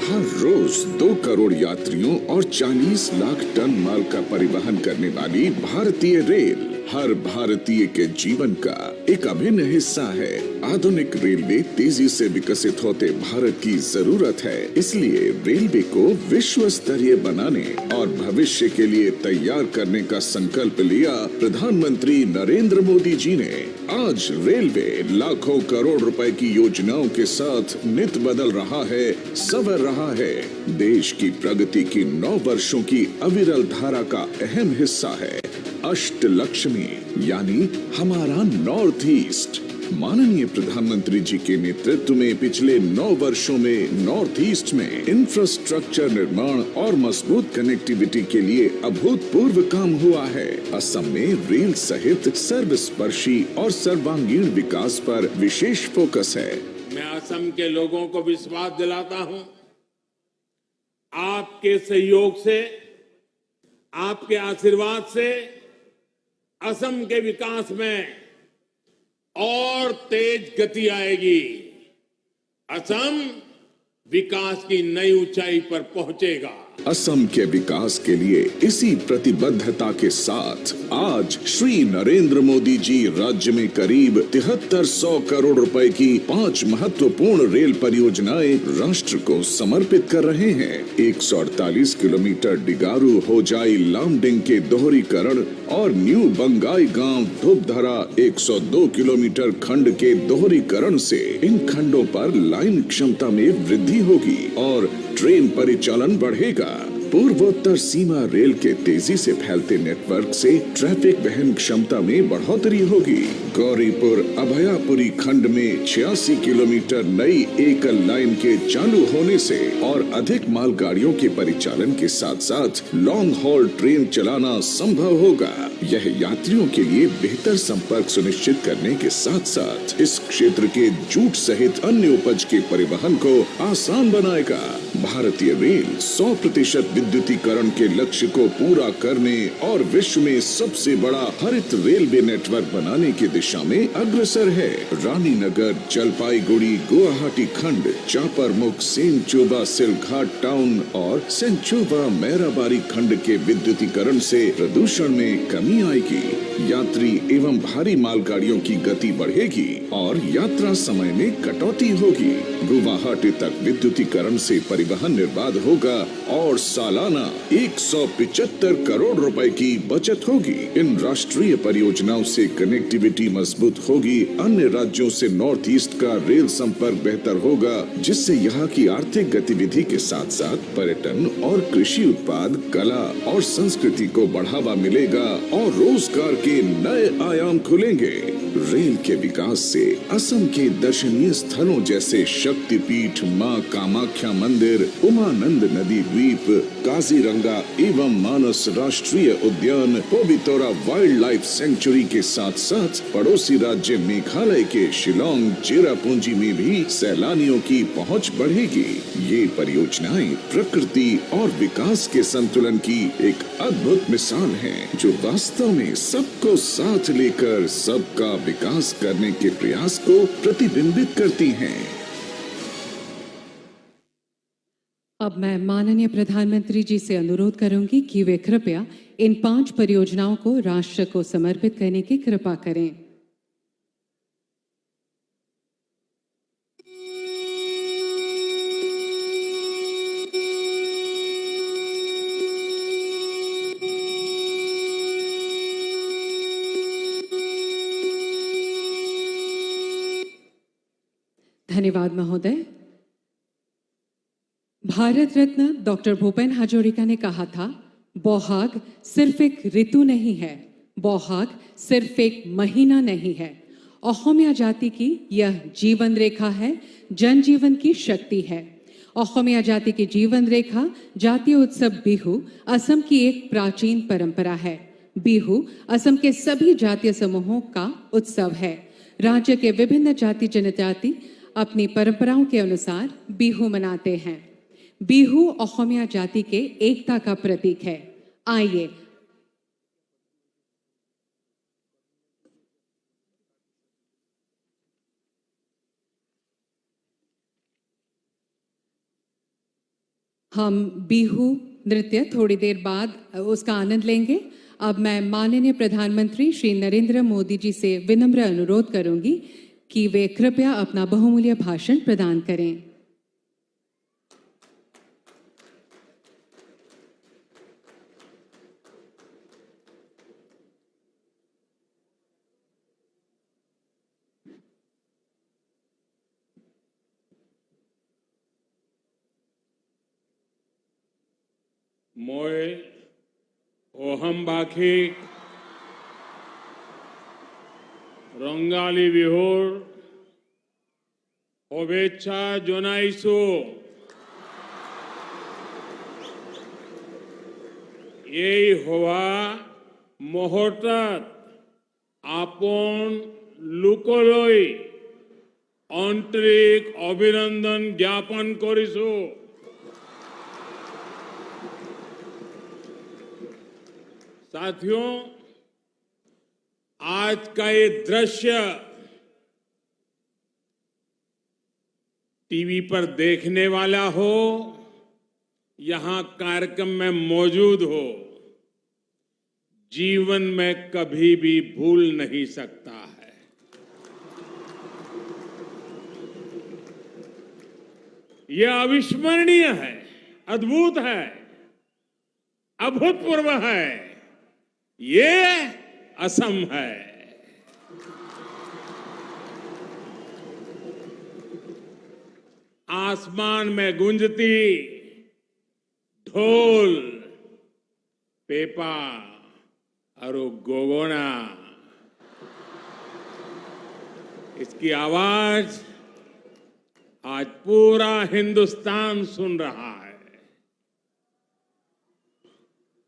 हर रोज 2 करोड़ यात्रियों और 40 लाख टन माल का परिवहन करने वाली भारतीय रेल हर भारतीय के जीवन का एक अभिन्न हिस्सा है। आधुनिक रेलवे तेजी से विकसित होते भारत की जरूरत है। इसलिए रेलवे को विश्व स्तरीय बनाने और भविष्य के लिए तैयार करने का संकल्प लिया प्रधानमंत्री नरेंद्र मोदी जी ने। आज रेलवे लाखों करोड़ रुपए की योजनाओं के साथ नित बदल रहा है, संवर रहा है। देश की प्रगति की 9 वर्षों की अविरल धारा का अहम हिस्सा है अष्टलक्ष्मी, यानी हमारा नॉर्थ ईस्ट। माननीय प्रधानमंत्री जी के नेतृत्व में पिछले 9 वर्षों में नॉर्थ ईस्ट में इंफ्रास्ट्रक्चर निर्माण और मजबूत कनेक्टिविटी के लिए अभूतपूर्व काम हुआ है। असम में रेल सहित सर्वस्पर्शी और सर्वांगीण विकास पर विशेष फोकस है। मैं असम के लोगों को विश्वास दिलाता हूं, आपके सहयोग से, आपके आशीर्वाद से असम के विकास में और तेज गति आएगी। असम विकास की नई ऊंचाई पर पहुंचेगा। असम के विकास के लिए इसी प्रतिबद्धता के साथ आज श्री नरेंद्र मोदी जी राज्य में करीब 7300 करोड़ रुपए की 5 महत्वपूर्ण रेल परियोजनाएं राष्ट्र को समर्पित कर रहे हैं। 148 किलोमीटर डिगारू होजाई लामडिंग के दोहरीकरण और न्यू बंगाई गांव धुपधरा 102 किलोमीटर खंड के दोहरीकरण से इन खंडों पर लाइन क्षमता में वृद्धि होगी और ट्रेन परिचालन बढ़ेगा। पूर्वोत्तर सीमा रेल के तेजी से फैलते नेटवर्क से ट्रैफिक वहन क्षमता में बढ़ोतरी होगी। गौरीपुर अभयापुरी खंड में 86 किलोमीटर नई एकल लाइन के चालू होने से और अधिक मालगाड़ियों के परिचालन के साथ साथ लॉन्ग हॉल ट्रेन चलाना संभव होगा। यह यात्रियों के लिए बेहतर संपर्क सुनिश्चित करने के साथ साथ इस क्षेत्र के जूट सहित अन्य उपज के परिवहन को आसान बनाएगा। भारतीय रेल 100% विद्युतीकरण के लक्ष्य को पूरा करने और विश्व में सबसे बड़ा हरित रेलवे नेटवर्क बनाने की दिशा में अग्रसर है। रानीनगर, जलपाईगुड़ी, गुवाहाटी खंड, चापरमुख, सेंचुबा, सिलघाट टाउन और सेंचुबा मैराबारी खंड के विद्युतीकरण से प्रदूषण में कमी आएगी। यात्री एवं भारी मालगाड़ियों की गति बढ़ेगी और यात्रा समय में कटौती होगी। गुवाहाटी तक विद्युतीकरण से परिवहन निर्बाध होगा और सालाना 175 करोड़ रुपए की बचत होगी। इन राष्ट्रीय परियोजनाओं से कनेक्टिविटी मजबूत होगी। अन्य राज्यों से नॉर्थ ईस्ट का रेल संपर्क बेहतर होगा, जिससे यहाँ की आर्थिक गतिविधि के साथ साथ पर्यटन और कृषि उत्पाद, कला और संस्कृति को बढ़ावा मिलेगा और रोजगार के नए आयाम खुलेंगे। रेल के विकास से असम के दर्शनीय स्थलों जैसे शक्तिपीठ, मां कामाख्या मंदिर, उमानंद नदी द्वीप, काजीरंगा एवं मानस राष्ट्रीय उद्यान, पोबितोरा वाइल्ड लाइफ सेंचुरी के साथ साथ पड़ोसी राज्य मेघालय के शिलोंग, चेरापूंजी में भी सैलानियों की पहुंच बढ़ेगी। ये परियोजनाएं प्रकृति और विकास के संतुलन की एक अद्भुत मिसाल है, जो वास्तव में सबको साथ लेकर सबका विकास करने के प्रयास को प्रतिबिंबित करती हैं। अब मैं माननीय प्रधानमंत्री जी से अनुरोध करूंगी कि वे कृपया इन 5 परियोजनाओं को राष्ट्र को समर्पित करने की कृपा करें। धन्यवाद महोदय। भारत रत्न डॉक्टर भूपेन हाजोरिका ने कहा था, बौहाग सिर्फ एक ऋतु नहीं है, बौहाग सिर्फ एक महीना नहीं है। असमिया जाति की यह जीवन रेखा है, जनजीवन की शक्ति है। असमिया जाति की जीवन रेखा जातीय उत्सव बिहू असम की एक प्राचीन परंपरा है। बिहू असम के सभी जातीय समूहों का उत्सव है। राज्य के विभिन्न जाति जनजाति अपनी परंपराओं के अनुसार बिहू मनाते हैं। बिहू असमिया जाति के एकता का प्रतीक है। आइए हम बिहू नृत्य थोड़ी देर बाद उसका आनंद लेंगे। अब मैं माननीय प्रधानमंत्री श्री नरेंद्र मोदी जी से विनम्र अनुरोध करूंगी कि वे कृपया अपना बहुमूल्य भाषण प्रदान करें। মই অহমবাসী ৰঙালী বিহুৰ শুভেচ্ছা জনাইছো। এই হোৱা মুহূৰ্তত আপোন লোকলৈ আন্তৰিক অভিনন্দন জ্ঞাপন কৰিছো। साथियों, आज का ये दृश्य टीवी पर देखने वाला हो यहां कार्यक्रम में मौजूद हो, जीवन में कभी भी भूल नहीं सकता है। यह अविस्मरणीय है, अद्भुत है, अभूतपूर्व है। ये असम है। आसमान में गूंजती ढोल, पेपा और गोगोना, इसकी आवाज आज पूरा हिंदुस्तान सुन रहा है।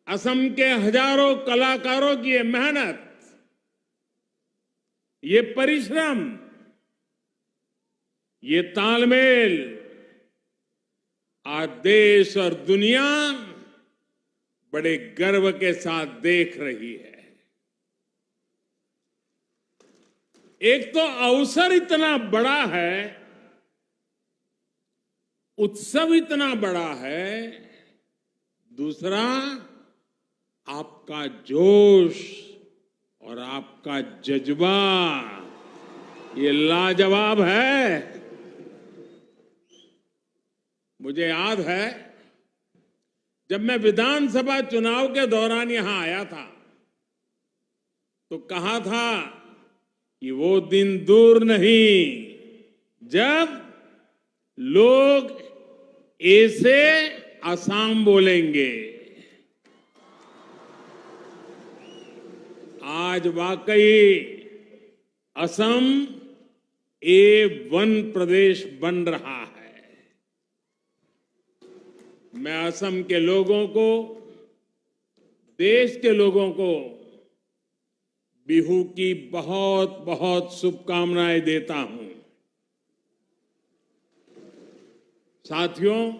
असम के हजारों कलाकारों की ये मेहनत, ये परिश्रम, ये तालमेल आज देश और दुनिया बड़े गर्व के साथ देख रही है। एक तो अवसर इतना बड़ा है, उत्सव इतना बड़ा है, दूसरा आपका जोश और आपका जज्बा ये लाजवाब है। मुझे याद है जब मैं विधानसभा चुनाव के दौरान यहां आया था तो कहा था कि वो दिन दूर नहीं जब लोग ए से असम बोलेंगे। आज वाकई असम A1 प्रदेश बन रहा है। मैं असम के लोगों को, देश के लोगों को बिहू की बहुत बहुत शुभकामनाएं देता हूं। साथियों,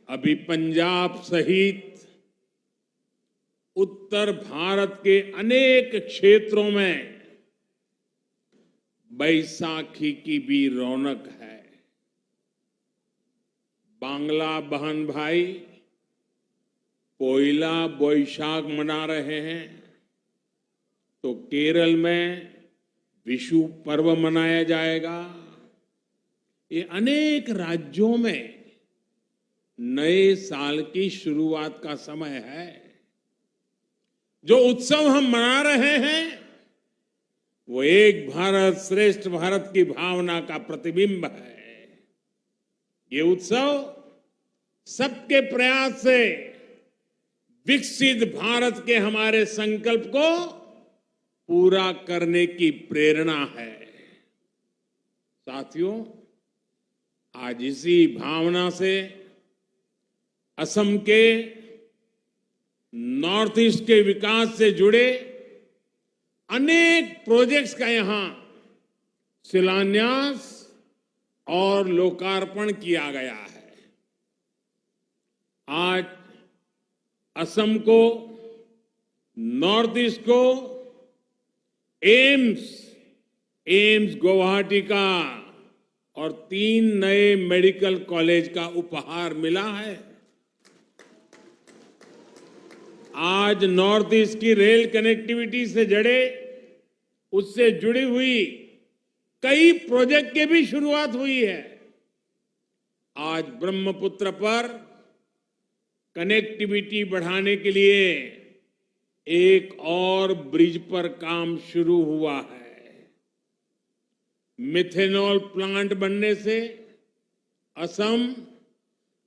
अभी पंजाब सहित उत्तर भारत के अनेक क्षेत्रों में बैसाखी की भी रौनक है। बांग्ला बहन भाई पोइला बोईशाख मना रहे हैं तो केरल में विशु पर्व मनाया जाएगा। ये अनेक राज्यों में नए साल की शुरुआत का समय है। जो उत्सव हम मना रहे हैं वो एक भारत श्रेष्ठ भारत की भावना का प्रतिबिंब है। ये उत्सव सबके प्रयास से विकसित भारत के हमारे संकल्प को पूरा करने की प्रेरणा है। साथियों, आज इसी भावना से असम के नॉर्थ ईस्ट के विकास से जुड़े अनेक प्रोजेक्ट्स का यहां शिलान्यास और लोकार्पण किया गया है। आज असम को, नॉर्थ ईस्ट को एम्स गुवाहाटी का और 3 नए मेडिकल कॉलेज का उपहार मिला है। आज नॉर्थ ईस्ट की रेल कनेक्टिविटी से उससे जुड़ी हुई कई प्रोजेक्ट की भी शुरुआत हुई है। आज ब्रह्मपुत्र पर कनेक्टिविटी बढ़ाने के लिए एक और ब्रिज पर काम शुरू हुआ है। मिथेनॉल प्लांट बनने से असम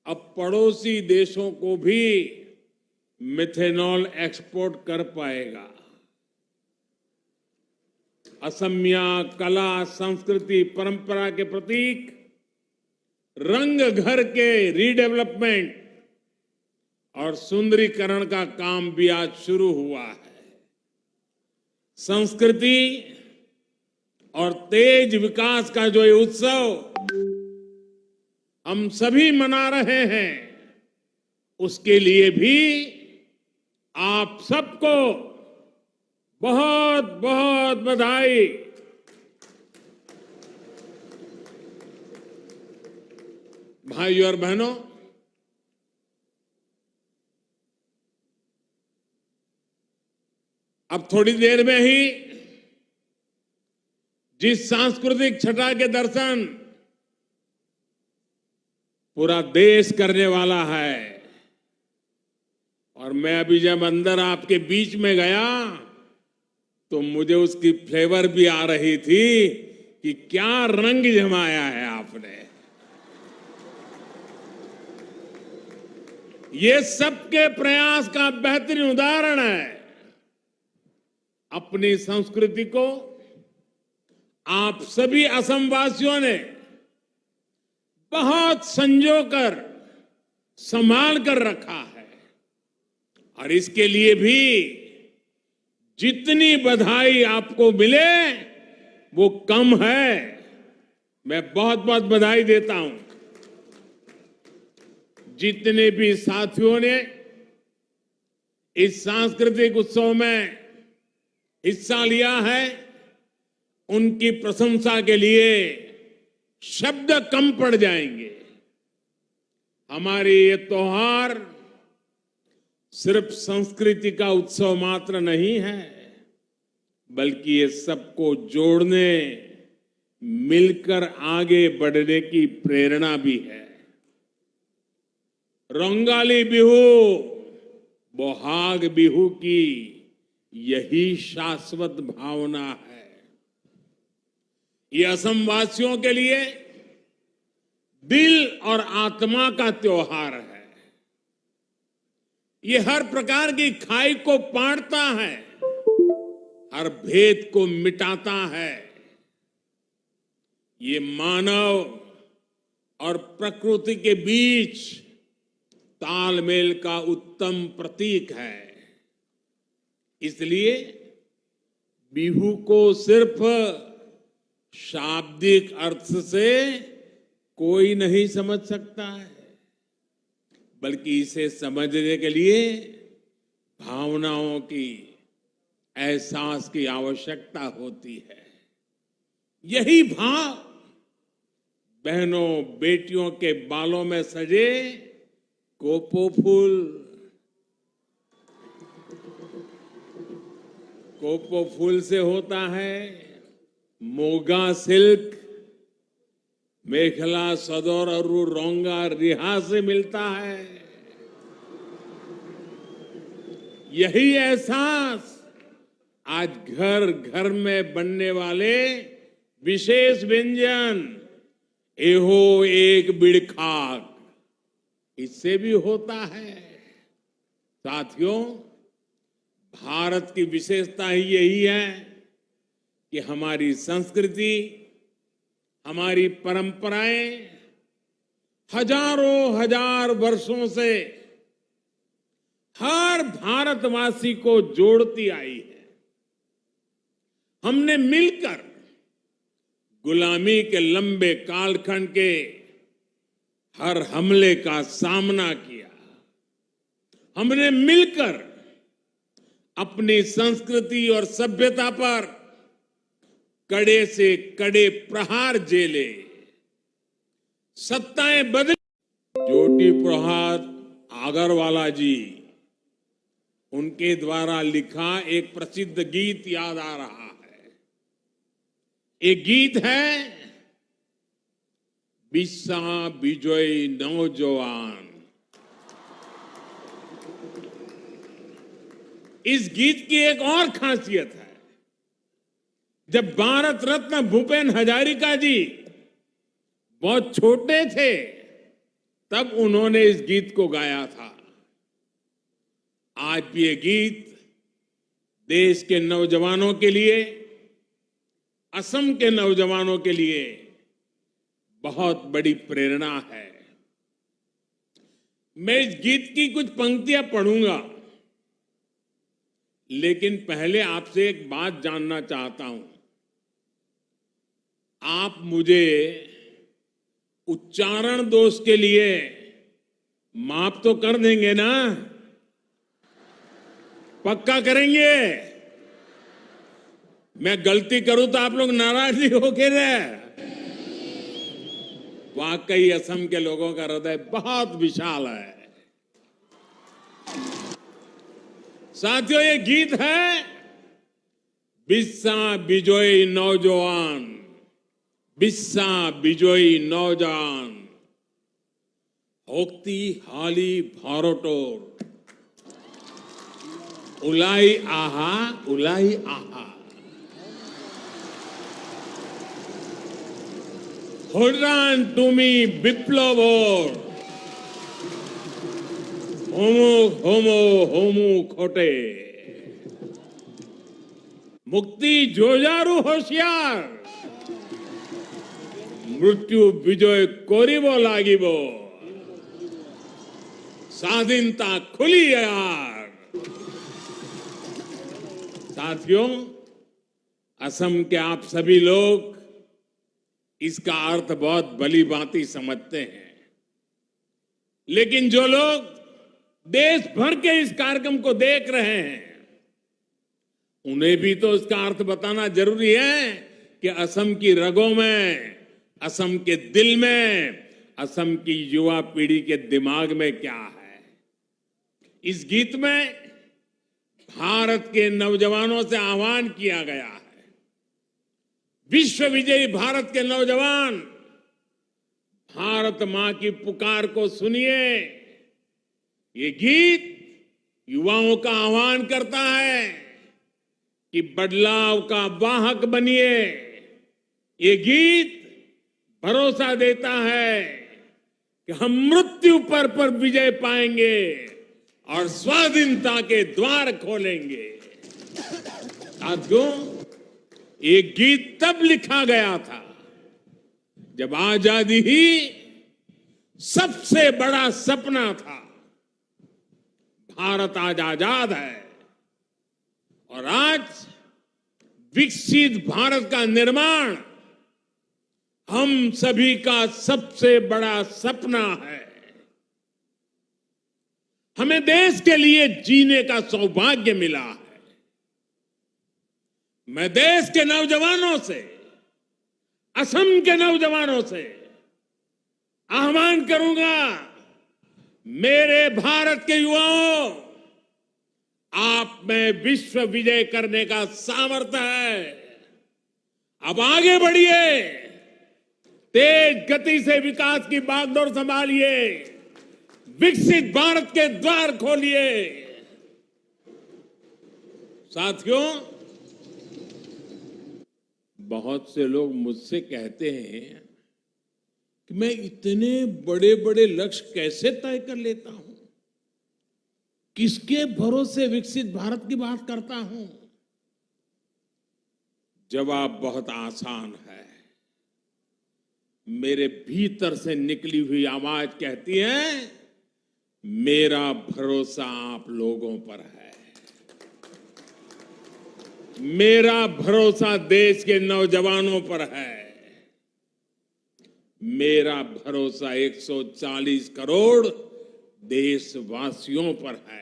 अब पड़ोसी देशों को भी मिथेनॉल एक्सपोर्ट कर पाएगा। असमिया कला, संस्कृति, परंपरा के प्रतीक रंग घर के रीडेवलपमेंट और सुंदरीकरण का काम भी आज शुरू हुआ है। संस्कृति और तेज विकास का जो ये उत्सव हम सभी मना रहे हैं, उसके लिए भी आप सबको बहुत बहुत बधाई। भाइयों और बहनों, अब थोड़ी देर में ही जिस सांस्कृतिक छटा के दर्शन पूरा देश करने वाला है, और मैं अभी जब अंदर आपके बीच में गया तो मुझे उसकी फ्लेवर भी आ रही थी कि क्या रंग जमाया है आपने। ये सबके प्रयास का बेहतरीन उदाहरण है। अपनी संस्कृति को आप सभी असम वासियों ने बहुत संजोकर संभाल कर रखा है, और इसके लिए भी जितनी बधाई आपको मिले वो कम है। मैं बहुत बहुत बधाई देता हूं जितने भी साथियों ने इस सांस्कृतिक उत्सव में हिस्सा लिया है। उनकी प्रशंसा के लिए शब्द कम पड़ जाएंगे। हमारे ये त्योहार सिर्फ संस्कृति का उत्सव मात्र नहीं है, बल्कि ये सबको जोड़ने, मिलकर आगे बढ़ने की प्रेरणा भी है। रंगाली बिहू, बोहाग बिहू की यही शाश्वत भावना है। ये असम वासियों के लिए दिल और आत्मा का त्योहार है। ये हर प्रकार की खाई को पाटता है, हर भेद को मिटाता है। ये मानव और प्रकृति के बीच तालमेल का उत्तम प्रतीक है। इसलिए बिहू को सिर्फ शाब्दिक अर्थ से कोई नहीं समझ सकता है, बल्कि इसे समझने के लिए भावनाओं की, एहसास की आवश्यकता होती है। यही भाव बहनों बेटियों के बालों में सजे कोपो फूल, कोपो फूल से होता है। मोगा सिल्क, मेखला सदर और रोंगा रिहा से मिलता है। यही एहसास आज घर घर में बनने वाले विशेष व्यंजन एहो एक बिड़खाक, इससे भी होता है। साथियों, भारत की विशेषता ही यही है कि हमारी संस्कृति, हमारी परंपराएं हजारों हजार वर्षों से हर भारतवासी को जोड़ती आई है। हमने मिलकर गुलामी के लंबे कालखंड के हर हमले का सामना किया। हमने मिलकर अपनी संस्कृति और सभ्यता पर कड़े से कड़े प्रहार झेले। सत्ताएं बदली। ज्योति प्रसाद आगरवाला जी, उनके द्वारा लिखा एक प्रसिद्ध गीत याद आ रहा है। एक गीत है, बिस्सा बिजोय नौजवान। इस गीत की एक और खासियत है, जब भारत रत्न भूपेन हजारिका जी बहुत छोटे थे तब उन्होंने इस गीत को गाया था। आज भी ये गीत देश के नौजवानों के लिए, असम के नौजवानों के लिए बहुत बड़ी प्रेरणा है। मैं इस गीत की कुछ पंक्तियां पढ़ूंगा, लेकिन पहले आपसे एक बात जानना चाहता हूं। आप मुझे उच्चारण दोष के लिए माफ तो कर देंगे ना? पक्का करेंगे? मैं गलती करूं तो आप लोग नाराज नहीं होके रहे। वाकई असम के लोगों का हृदय बहुत विशाल है। साथियों, ये गीत है बिस्सा बिजोई नौजवान, बिस्सा बिजोई नौजवान, होक्ती हाली भारोटोर, उलाई आहा, उलाई आहा। होरान तुमी विप्लवर, होमो होमो होमो खोटे, मुक्ति जोजारू होशियार, मृत्यु विजय कोरिबो लागिबो, स्वाधीनता खुली यार। साथियों, असम के आप सभी लोग इसका अर्थ बहुत भली भांति समझते हैं, लेकिन जो लोग देश भर के इस कार्यक्रम को देख रहे हैं, उन्हें भी तो इसका अर्थ बताना जरूरी है कि असम की रगों में, असम के दिल में, असम की युवा पीढ़ी के दिमाग में क्या है। इस गीत में भारत के नौजवानों से आह्वान किया गया है, विश्व विजयी भारत के नौजवान, भारत मां की पुकार को सुनिए। ये गीत युवाओं का आह्वान करता है कि बदलाव का वाहक बनिए। ये गीत भरोसा देता है कि हम मृत्यु पर विजय पाएंगे और स्वाधीनता के द्वार खोलेंगे। साथियों, ये गीत तब लिखा गया था जब आजादी ही सबसे बड़ा सपना था। भारत आज आजाद है और आज विकसित भारत का निर्माण हम सभी का सबसे बड़ा सपना है। हमें देश के लिए जीने का सौभाग्य मिला है। मैं देश के नौजवानों से, असम के नौजवानों से आह्वान करूंगा, मेरे भारत के युवाओं, आप में विश्व विजय करने का सामर्थ्य है। अब आगे बढ़िए, तेज गति से विकास की बागडोर संभालिए, विकसित भारत के द्वार खोलिए। साथियों, बहुत से लोग मुझसे कहते हैं कि मैं इतने बड़े बड़े लक्ष्य कैसे तय कर लेता हूं, किसके भरोसे विकसित भारत की बात करता हूं। जवाब बहुत आसान है। मेरे भीतर से निकली हुई आवाज कहती है, मेरा भरोसा आप लोगों पर है। मेरा भरोसा देश के नौजवानों पर है। मेरा भरोसा 140 करोड़ देशवासियों पर है।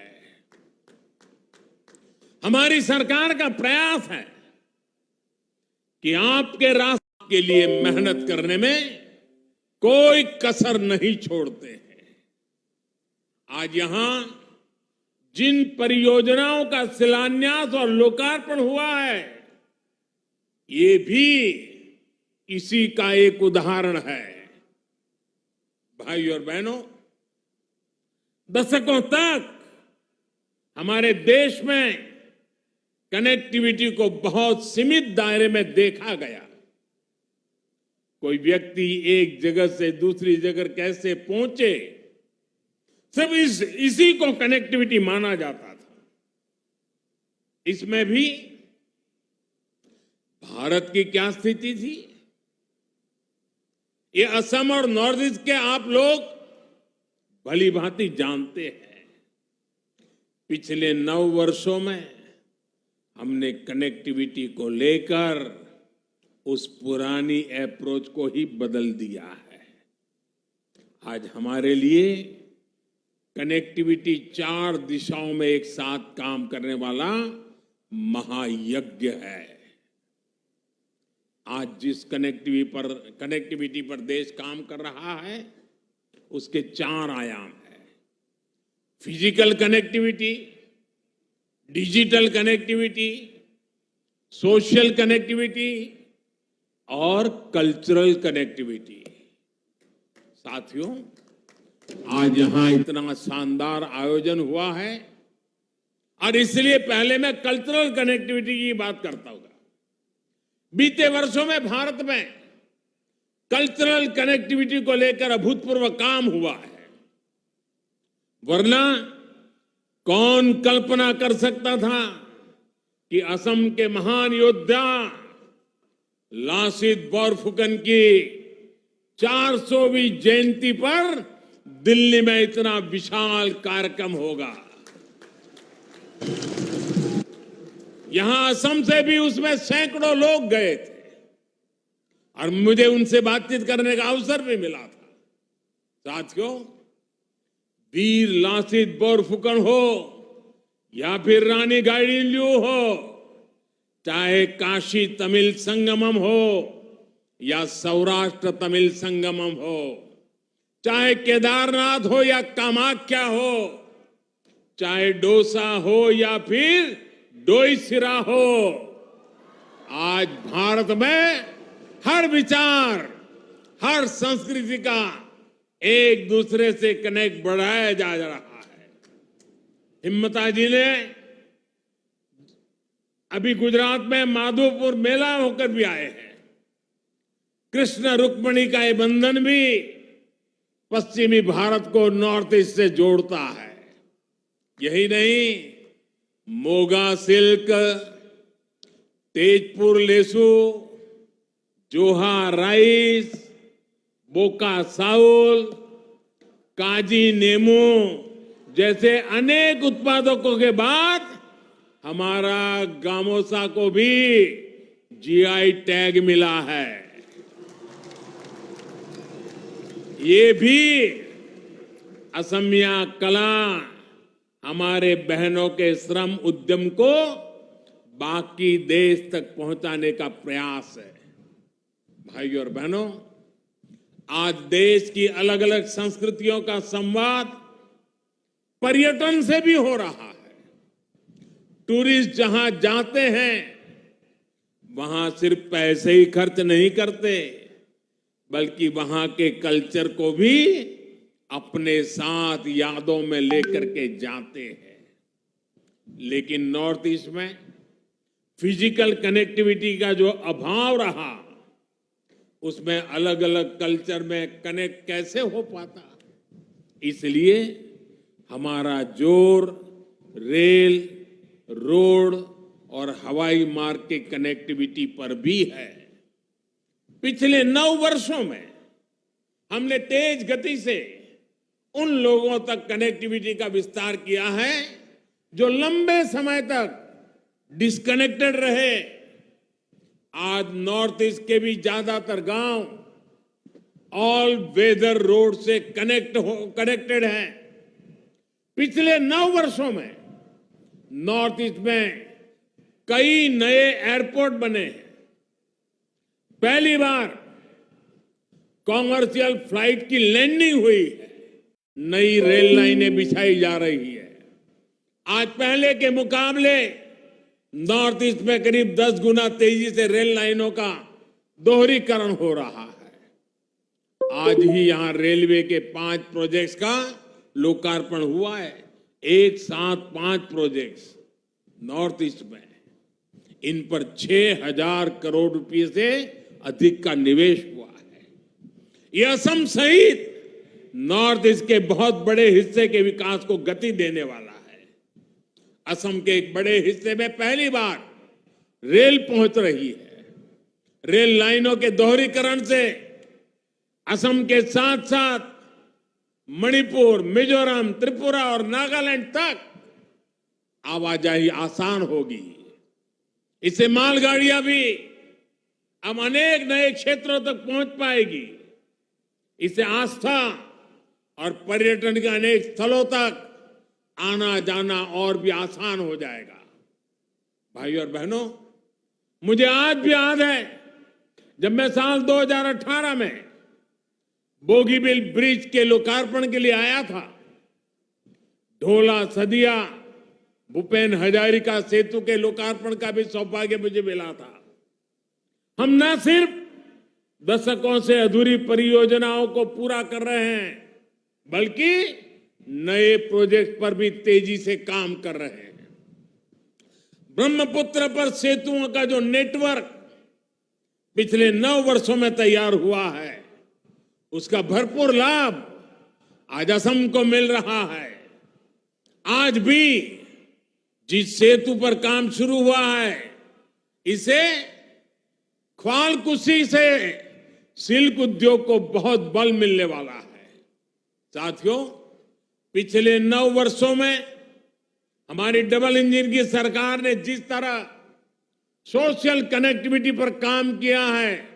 हमारी सरकार का प्रयास है कि आपके रास्ते के लिए मेहनत करने में कोई कसर नहीं छोड़ते हैं। आज यहां जिन परियोजनाओं का शिलान्यास और लोकार्पण हुआ है, ये भी इसी का एक उदाहरण है। भाई और बहनों, दशकों तक हमारे देश में कनेक्टिविटी को बहुत सीमित दायरे में देखा गया। कोई व्यक्ति एक जगह से दूसरी जगह कैसे पहुंचे, सब इसी को कनेक्टिविटी माना जाता था। इसमें भी भारत की क्या स्थिति थी, ये असम और नॉर्थ ईस्ट के आप लोग भली भांति जानते हैं। पिछले 9 वर्षों में हमने कनेक्टिविटी को लेकर उस पुरानी अप्रोच को ही बदल दिया है। आज हमारे लिए कनेक्टिविटी 4 दिशाओं में एक साथ काम करने वाला महायज्ञ है। आज जिस कनेक्टिविटी पर देश काम कर रहा है, उसके 4 आयाम है। Physical connectivity, digital connectivity, social connectivity और कल्चरल कनेक्टिविटी। साथियों, आज यहां इतना शानदार आयोजन हुआ है और इसलिए पहले मैं कल्चरल कनेक्टिविटी की बात करता हूं। बीते वर्षों में भारत में कल्चरल कनेक्टिविटी को लेकर अभूतपूर्व काम हुआ है, वरना कौन कल्पना कर सकता था कि असम के महान योद्धा लासित बोरफुकन की 400वीं जयंती पर दिल्ली में इतना विशाल कार्यक्रम होगा। यहां असम से भी उसमें सैकड़ों लोग गए थे और मुझे उनसे बातचीत करने का अवसर भी मिला था। साथियों, वीर लासित बोरफुकन हो या फिर रानी गाइडिंलियू हो, चाहे काशी तमिल संगमम हो या सौराष्ट्र तमिल संगमम हो, चाहे केदारनाथ हो या कामाख्या हो, चाहे डोसा हो या फिर डोईसिरा हो, आज भारत में हर विचार, हर संस्कृति का एक दूसरे से कनेक्ट बढ़ाया जा रहा है। हिम्मता जी ने अभी गुजरात में माधोपुर मेला होकर भी आए हैं। कृष्ण रुक्मिणी का ये बंधन भी पश्चिमी भारत को नॉर्थ ईस्ट से जोड़ता है। यही नहीं, मोगा सिल्क, तेजपुर लेसू, जोहा राइस, बोका साउल, काजी नेमू जैसे अनेक उत्पादकों के बाद हमारा गामोसा को भी जीआई टैग मिला है। ये भी असमिया कला हमारे बहनों के श्रम उद्यम को बाकी देश तक पहुंचाने का प्रयास है। भाइयों और बहनों, आज देश की अलग अलग संस्कृतियों का संवाद पर्यटन से भी हो रहा है। टूरिस्ट जहां जाते हैं वहां सिर्फ पैसे ही खर्च नहीं करते, बल्कि वहां के कल्चर को भी अपने साथ यादों में लेकर के जाते हैं। लेकिन नॉर्थ ईस्ट में फिजिकल कनेक्टिविटी का जो अभाव रहा, उसमें अलग अलग कल्चर में कनेक्ट कैसे हो पाता। इसलिए हमारा जोर रेल, रोड और हवाई मार्ग के कनेक्टिविटी पर भी है। पिछले 9 वर्षों में हमने तेज गति से उन लोगों तक कनेक्टिविटी का विस्तार किया है जो लंबे समय तक डिस्कनेक्टेड रहे। आज नॉर्थ ईस्ट के भी ज्यादातर गांव ऑल वेदर रोड से कनेक्टेड हैं। पिछले 9 वर्षों में नॉर्थ ईस्ट में कई नए एयरपोर्ट बने हैं। पहली बार कॉमर्शियल फ्लाइट की लैंडिंग हुई है। नई रेल लाइनें बिछाई जा रही है। आज पहले के मुकाबले नॉर्थ ईस्ट में करीब 10 गुना तेजी से रेल लाइनों का दोहरीकरण हो रहा है। आज ही यहां रेलवे के 5 प्रोजेक्ट्स का लोकार्पण हुआ है। एक साथ 5 प्रोजेक्ट्स नॉर्थ ईस्ट में। इन पर 6,000 करोड़ रुपए से अधिक का निवेश हुआ है। यह असम सहित नॉर्थ ईस्ट के बहुत बड़े हिस्से के विकास को गति देने वाला है। असम के एक बड़े हिस्से में पहली बार रेल पहुंच रही है। रेल लाइनों के दोहरीकरण से असम के साथ साथ मणिपुर, मिजोरम, त्रिपुरा और नागालैंड तक आवाजाही आसान होगी। इससे मालगाड़ियां भी अब अनेक नए क्षेत्रों तक पहुंच पाएगी। इससे आस्था और पर्यटन के अनेक स्थलों तक आना जाना और भी आसान हो जाएगा। भाइयों और बहनों, मुझे आज भी याद है जब मैं साल 2018 में बोगीबिल ब्रिज के लोकार्पण के लिए आया था। ढोला सदिया भूपेन हजारिका सेतु के लोकार्पण का भी सौभाग्य मुझे मिला था। हम न सिर्फ दशकों से अधूरी परियोजनाओं को पूरा कर रहे हैं, बल्कि नए प्रोजेक्ट पर भी तेजी से काम कर रहे हैं। ब्रह्मपुत्र पर सेतुओं का जो नेटवर्क पिछले 9 वर्षों में तैयार हुआ है, उसका भरपूर लाभ आज असम को मिल रहा है। आज भी जिस सेतु पर काम शुरू हुआ है, इसे ख्वालकुशी से सिल्क उद्योग को बहुत बल मिलने वाला है। साथियों, पिछले 9 वर्षों में हमारी डबल इंजन की सरकार ने जिस तरह सोशल कनेक्टिविटी पर काम किया है,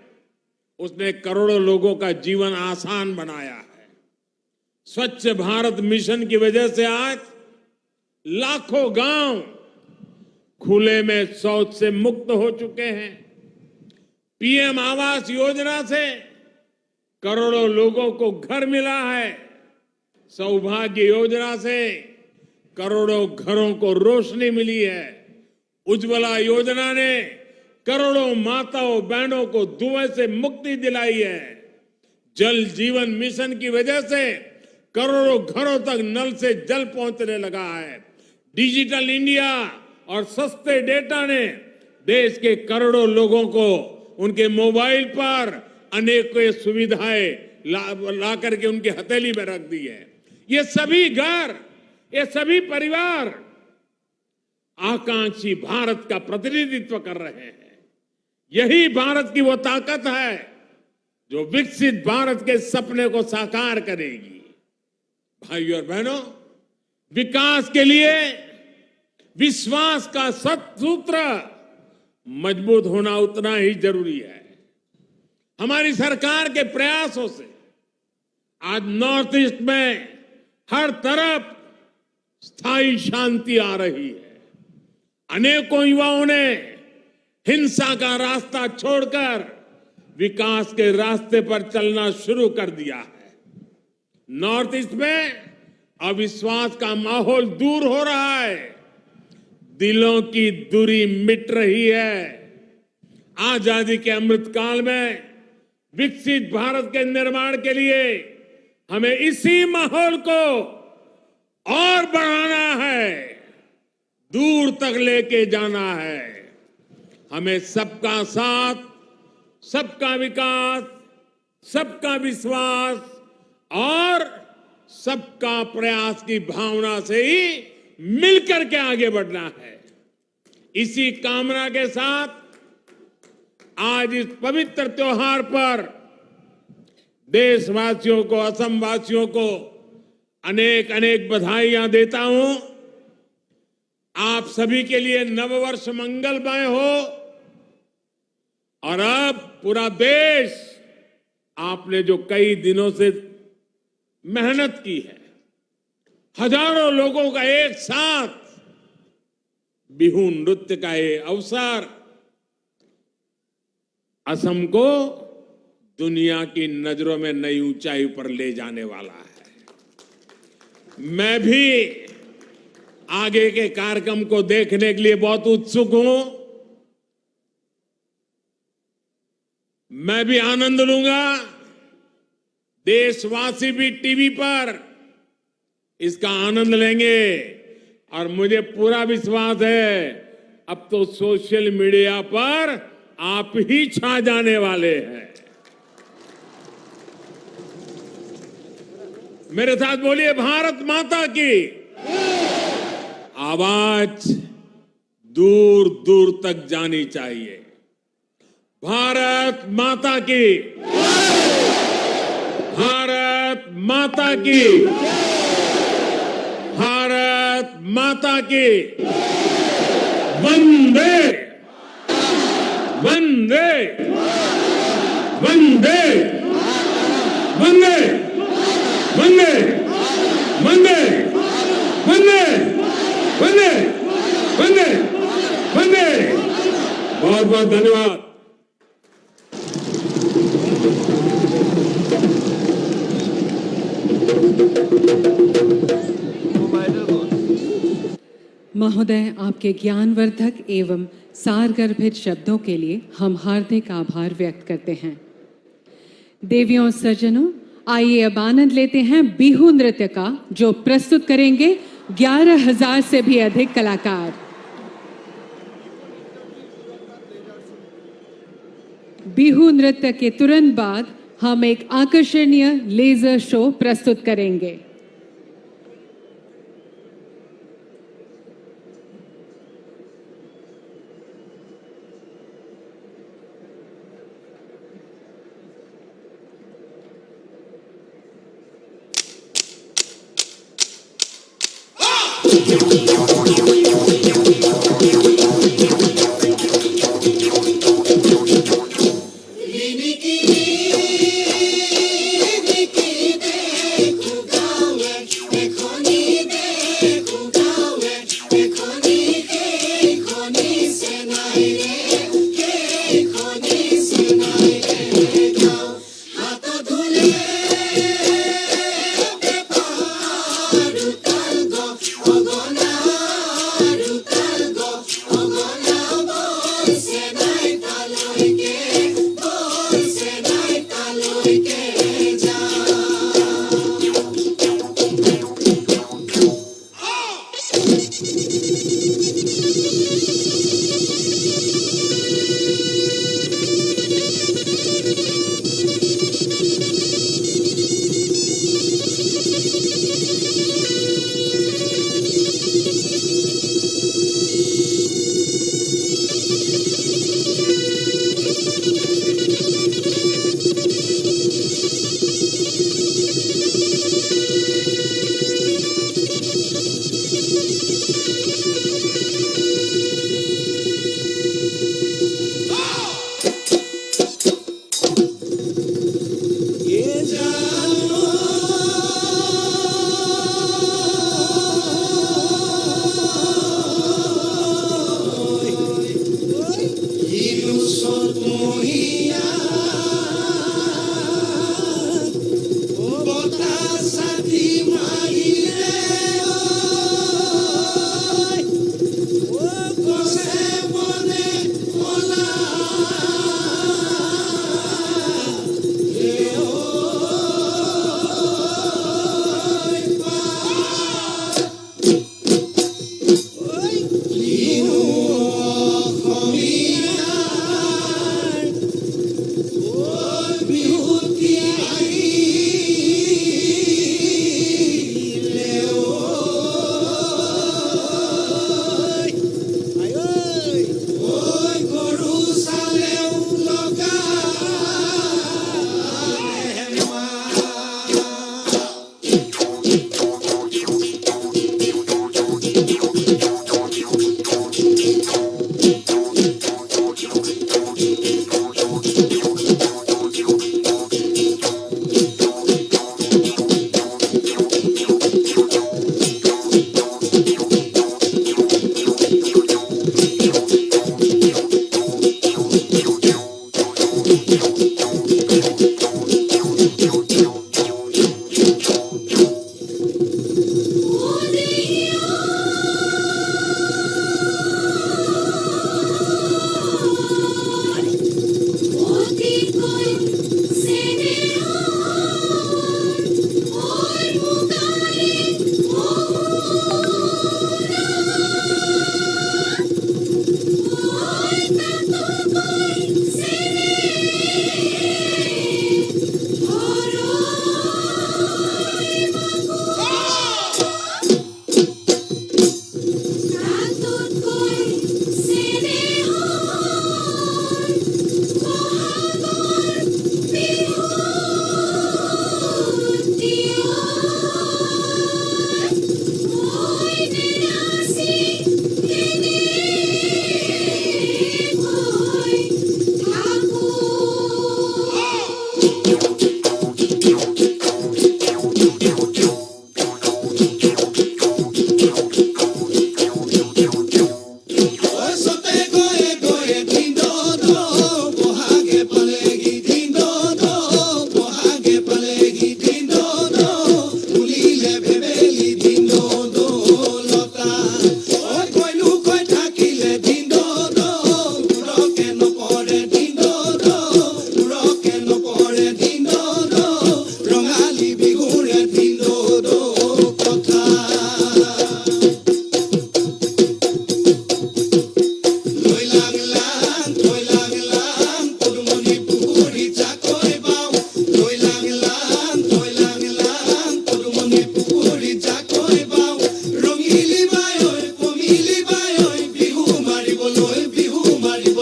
उसने करोड़ों लोगों का जीवन आसान बनाया है। स्वच्छ भारत मिशन की वजह से आज लाखों गांव खुले में शौच से मुक्त हो चुके हैं। पीएम आवास योजना से करोड़ों लोगों को घर मिला है। सौभाग्य योजना से करोड़ों घरों को रोशनी मिली है। उज्ज्वला योजना ने करोड़ों माताओं बहनों को धुएं से मुक्ति दिलाई है। जल जीवन मिशन की वजह से करोड़ों घरों तक नल से जल पहुंचने लगा है। डिजिटल इंडिया और सस्ते डेटा ने देश के करोड़ों लोगों को उनके मोबाइल पर अनेकों सुविधाएं ला करके उनकी हथेली में रख दी है। ये सभी घर, ये सभी परिवार आकांक्षी भारत का प्रतिनिधित्व कर रहे हैं। यही भारत की वो ताकत है जो विकसित भारत के सपने को साकार करेगी। भाइयों और बहनों, विकास के लिए विश्वास का सूत्र मजबूत होना उतना ही जरूरी है। हमारी सरकार के प्रयासों से आज नॉर्थ ईस्ट में हर तरफ स्थायी शांति आ रही है। अनेकों युवाओं ने हिंसा का रास्ता छोड़कर विकास के रास्ते पर चलना शुरू कर दिया है। नॉर्थ ईस्ट में अविश्वास का माहौल दूर हो रहा है। दिलों की दूरी मिट रही है। आजादी के अमृत काल में विकसित भारत के निर्माण के लिए हमें इसी माहौल को और बढ़ाना है, दूर तक लेके जाना है। हमें सबका साथ, सबका विकास, सबका विश्वास और सबका प्रयास की भावना से ही मिलकर के आगे बढ़ना है। इसी कामना के साथ आज इस पवित्र त्योहार पर देशवासियों को, असम वासियों को अनेक अनेक बधाइयां देता हूं। आप सभी के लिए नववर्ष मंगलमय हो। और अब पूरा देश, आपने जो कई दिनों से मेहनत की है, हजारों लोगों का एक साथ बिहू नृत्य का ये अवसर असम को दुनिया की नजरों में नई ऊंचाई पर ले जाने वाला है। मैं भी आगे के कार्यक्रम को देखने के लिए बहुत उत्सुक हूं। मैं भी आनंद लूंगा, देशवासी भी टीवी पर इसका आनंद लेंगे। और मुझे पूरा विश्वास है अब तो सोशल मीडिया पर आप ही छा जाने वाले हैं। मेरे साथ बोलिए, भारत माता की आवाज दूर दूर तक जानी चाहिए। भारत माता की, भारत माता की, भारत माता की। वंदे वंदे वंदे वंदे वंदे वंदे वंदे वंदे वंदे वंदे। बहुत बहुत धन्यवाद। महोदय, आपके ज्ञानवर्धक एवं सारगर्भित शब्दों के लिए हम हार्दिक आभार व्यक्त करते हैं। देवियों और सज्जनों, आइए अब आनंद लेते हैं बिहू नृत्य का, जो प्रस्तुत करेंगे 11,000 से भी अधिक कलाकार। बिहू नृत्य के तुरंत बाद हम एक आकर्षणीय लेजर शो प्रस्तुत करेंगे।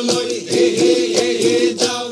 গাবলৈ হে হে হে হে যাও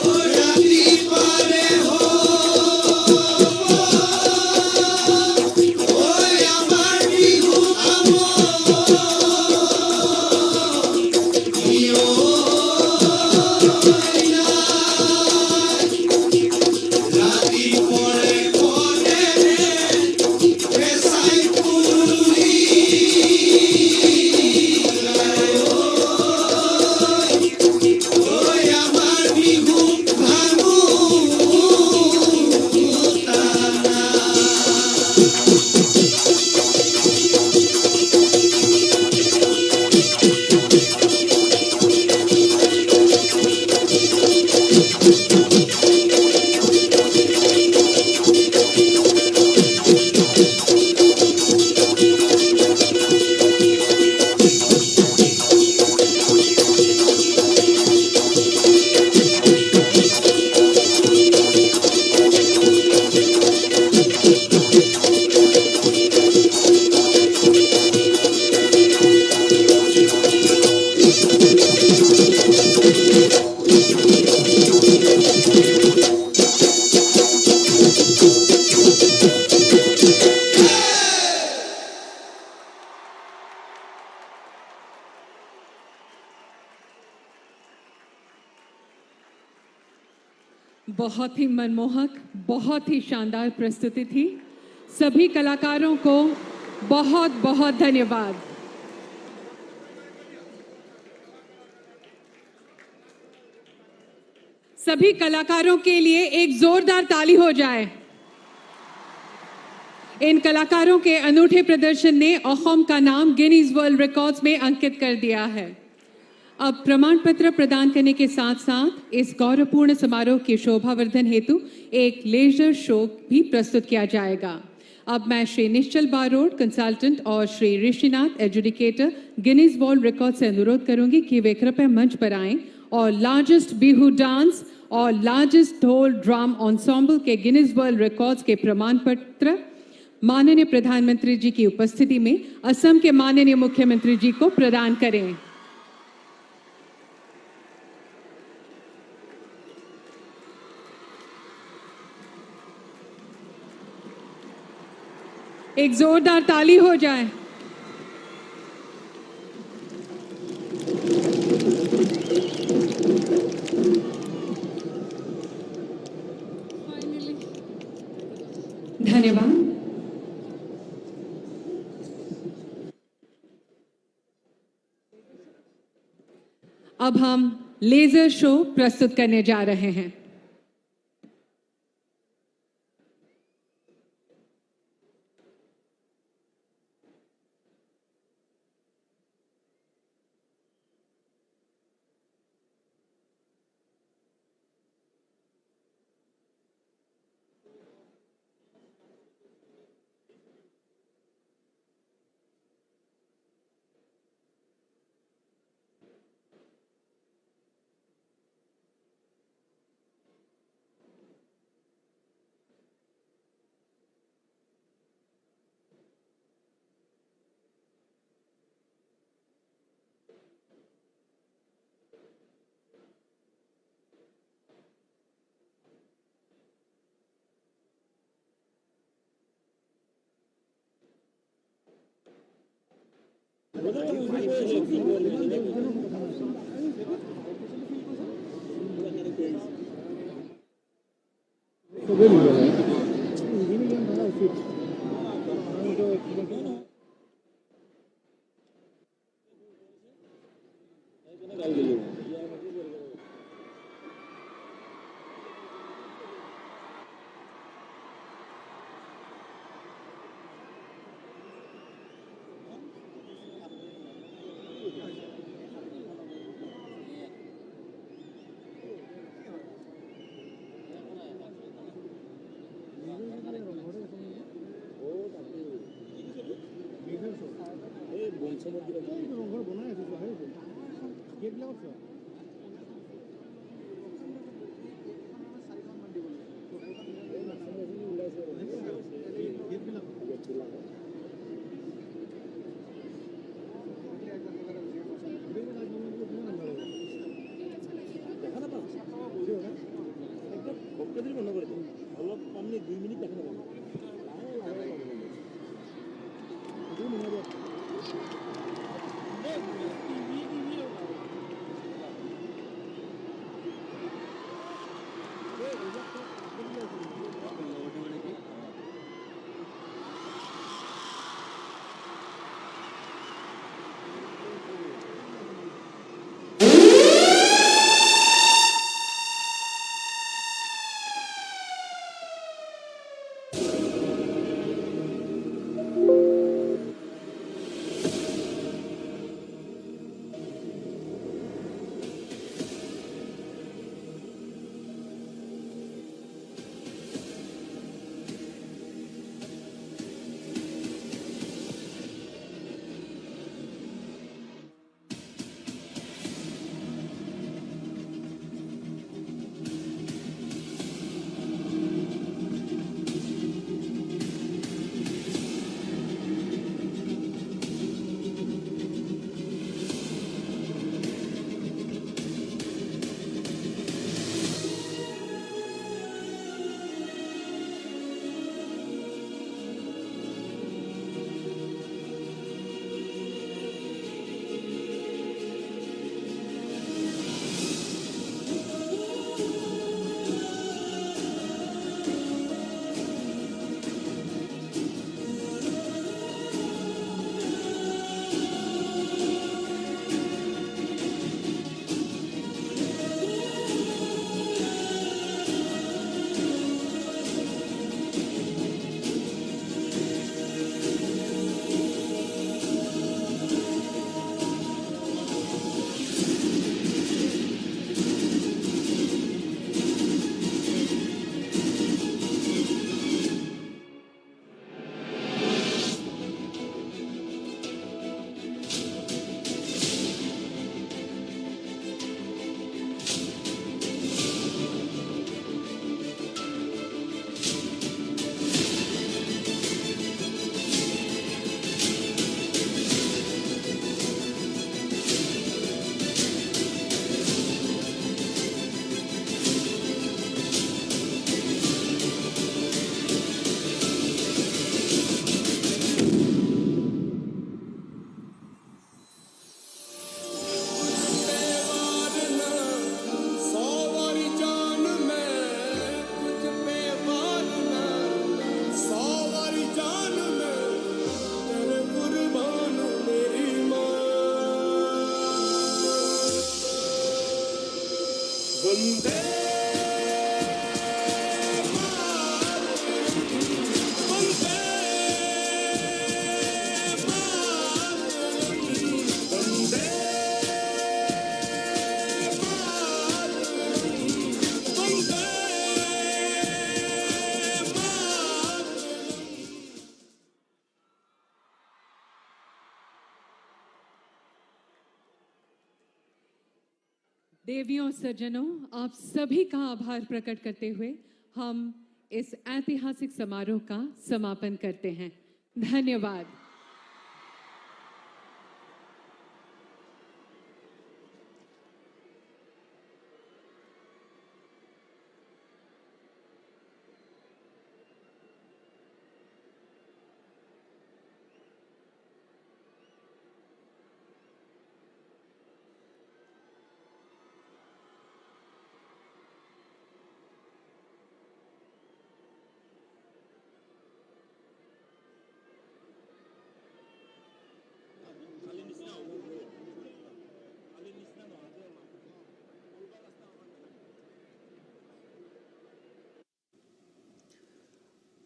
Ora di pare ho बहुत ही मनमोहक, बहुत ही शानदार प्रस्तुति थी। सभी कलाकारों को बहुत बहुत धन्यवाद। सभी कलाकारों के लिए एक जोरदार ताली हो जाए। इन कलाकारों के अनूठे प्रदर्शन ने असम का नाम गिनीज वर्ल्ड रिकॉर्ड्स में अंकित कर दिया है। अब प्रमाण पत्र प्रदान करने के साथ साथ इस गौरवपूर्ण समारोह की शोभावर्धन हेतु एक लेजर शो भी प्रस्तुत किया जाएगा। अब मैं श्री निश्चल बारोड कंसल्टेंट और Shri Rishinath adjudicator Guinness World Record से अनुरोध करूंगी कि वे कृपया मंच पर आएं और लार्जेस्ट बिहू डांस और लार्जेस्ट ढोल ड्रम एंसेंबल के गिनीज वर्ल्ड रिकॉर्ड्स के प्रमाण पत्र माननीय प्रधानमंत्री जी की उपस्थिति में असम के माननीय मुख्यमंत्री जी को प्रदान करें। एक जोरदार ताली हो जाए। धन्यवाद। अब हम लेजर शो प्रस्तुत करने जा रहे हैं। देवियों सज्जनों, आप सभी का आभार प्रकट करते हुए हम इस ऐतिहासिक समारोह का समापन करते हैं। धन्यवाद।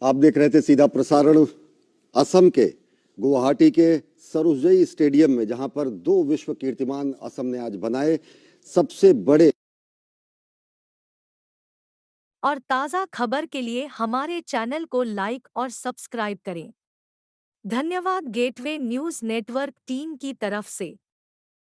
आप देख रहे थे सीधा प्रसारण असम के गुवाहाटी के सरुजई स्टेडियम में, जहां पर 2 विश्व कीर्तिमान असम ने आज बनाए। सबसे बड़े और ताज़ा खबर के लिए हमारे चैनल को लाइक और सब्सक्राइब करें। धन्यवाद गेटवे न्यूज़ नेटवर्क टीम की तरफ से।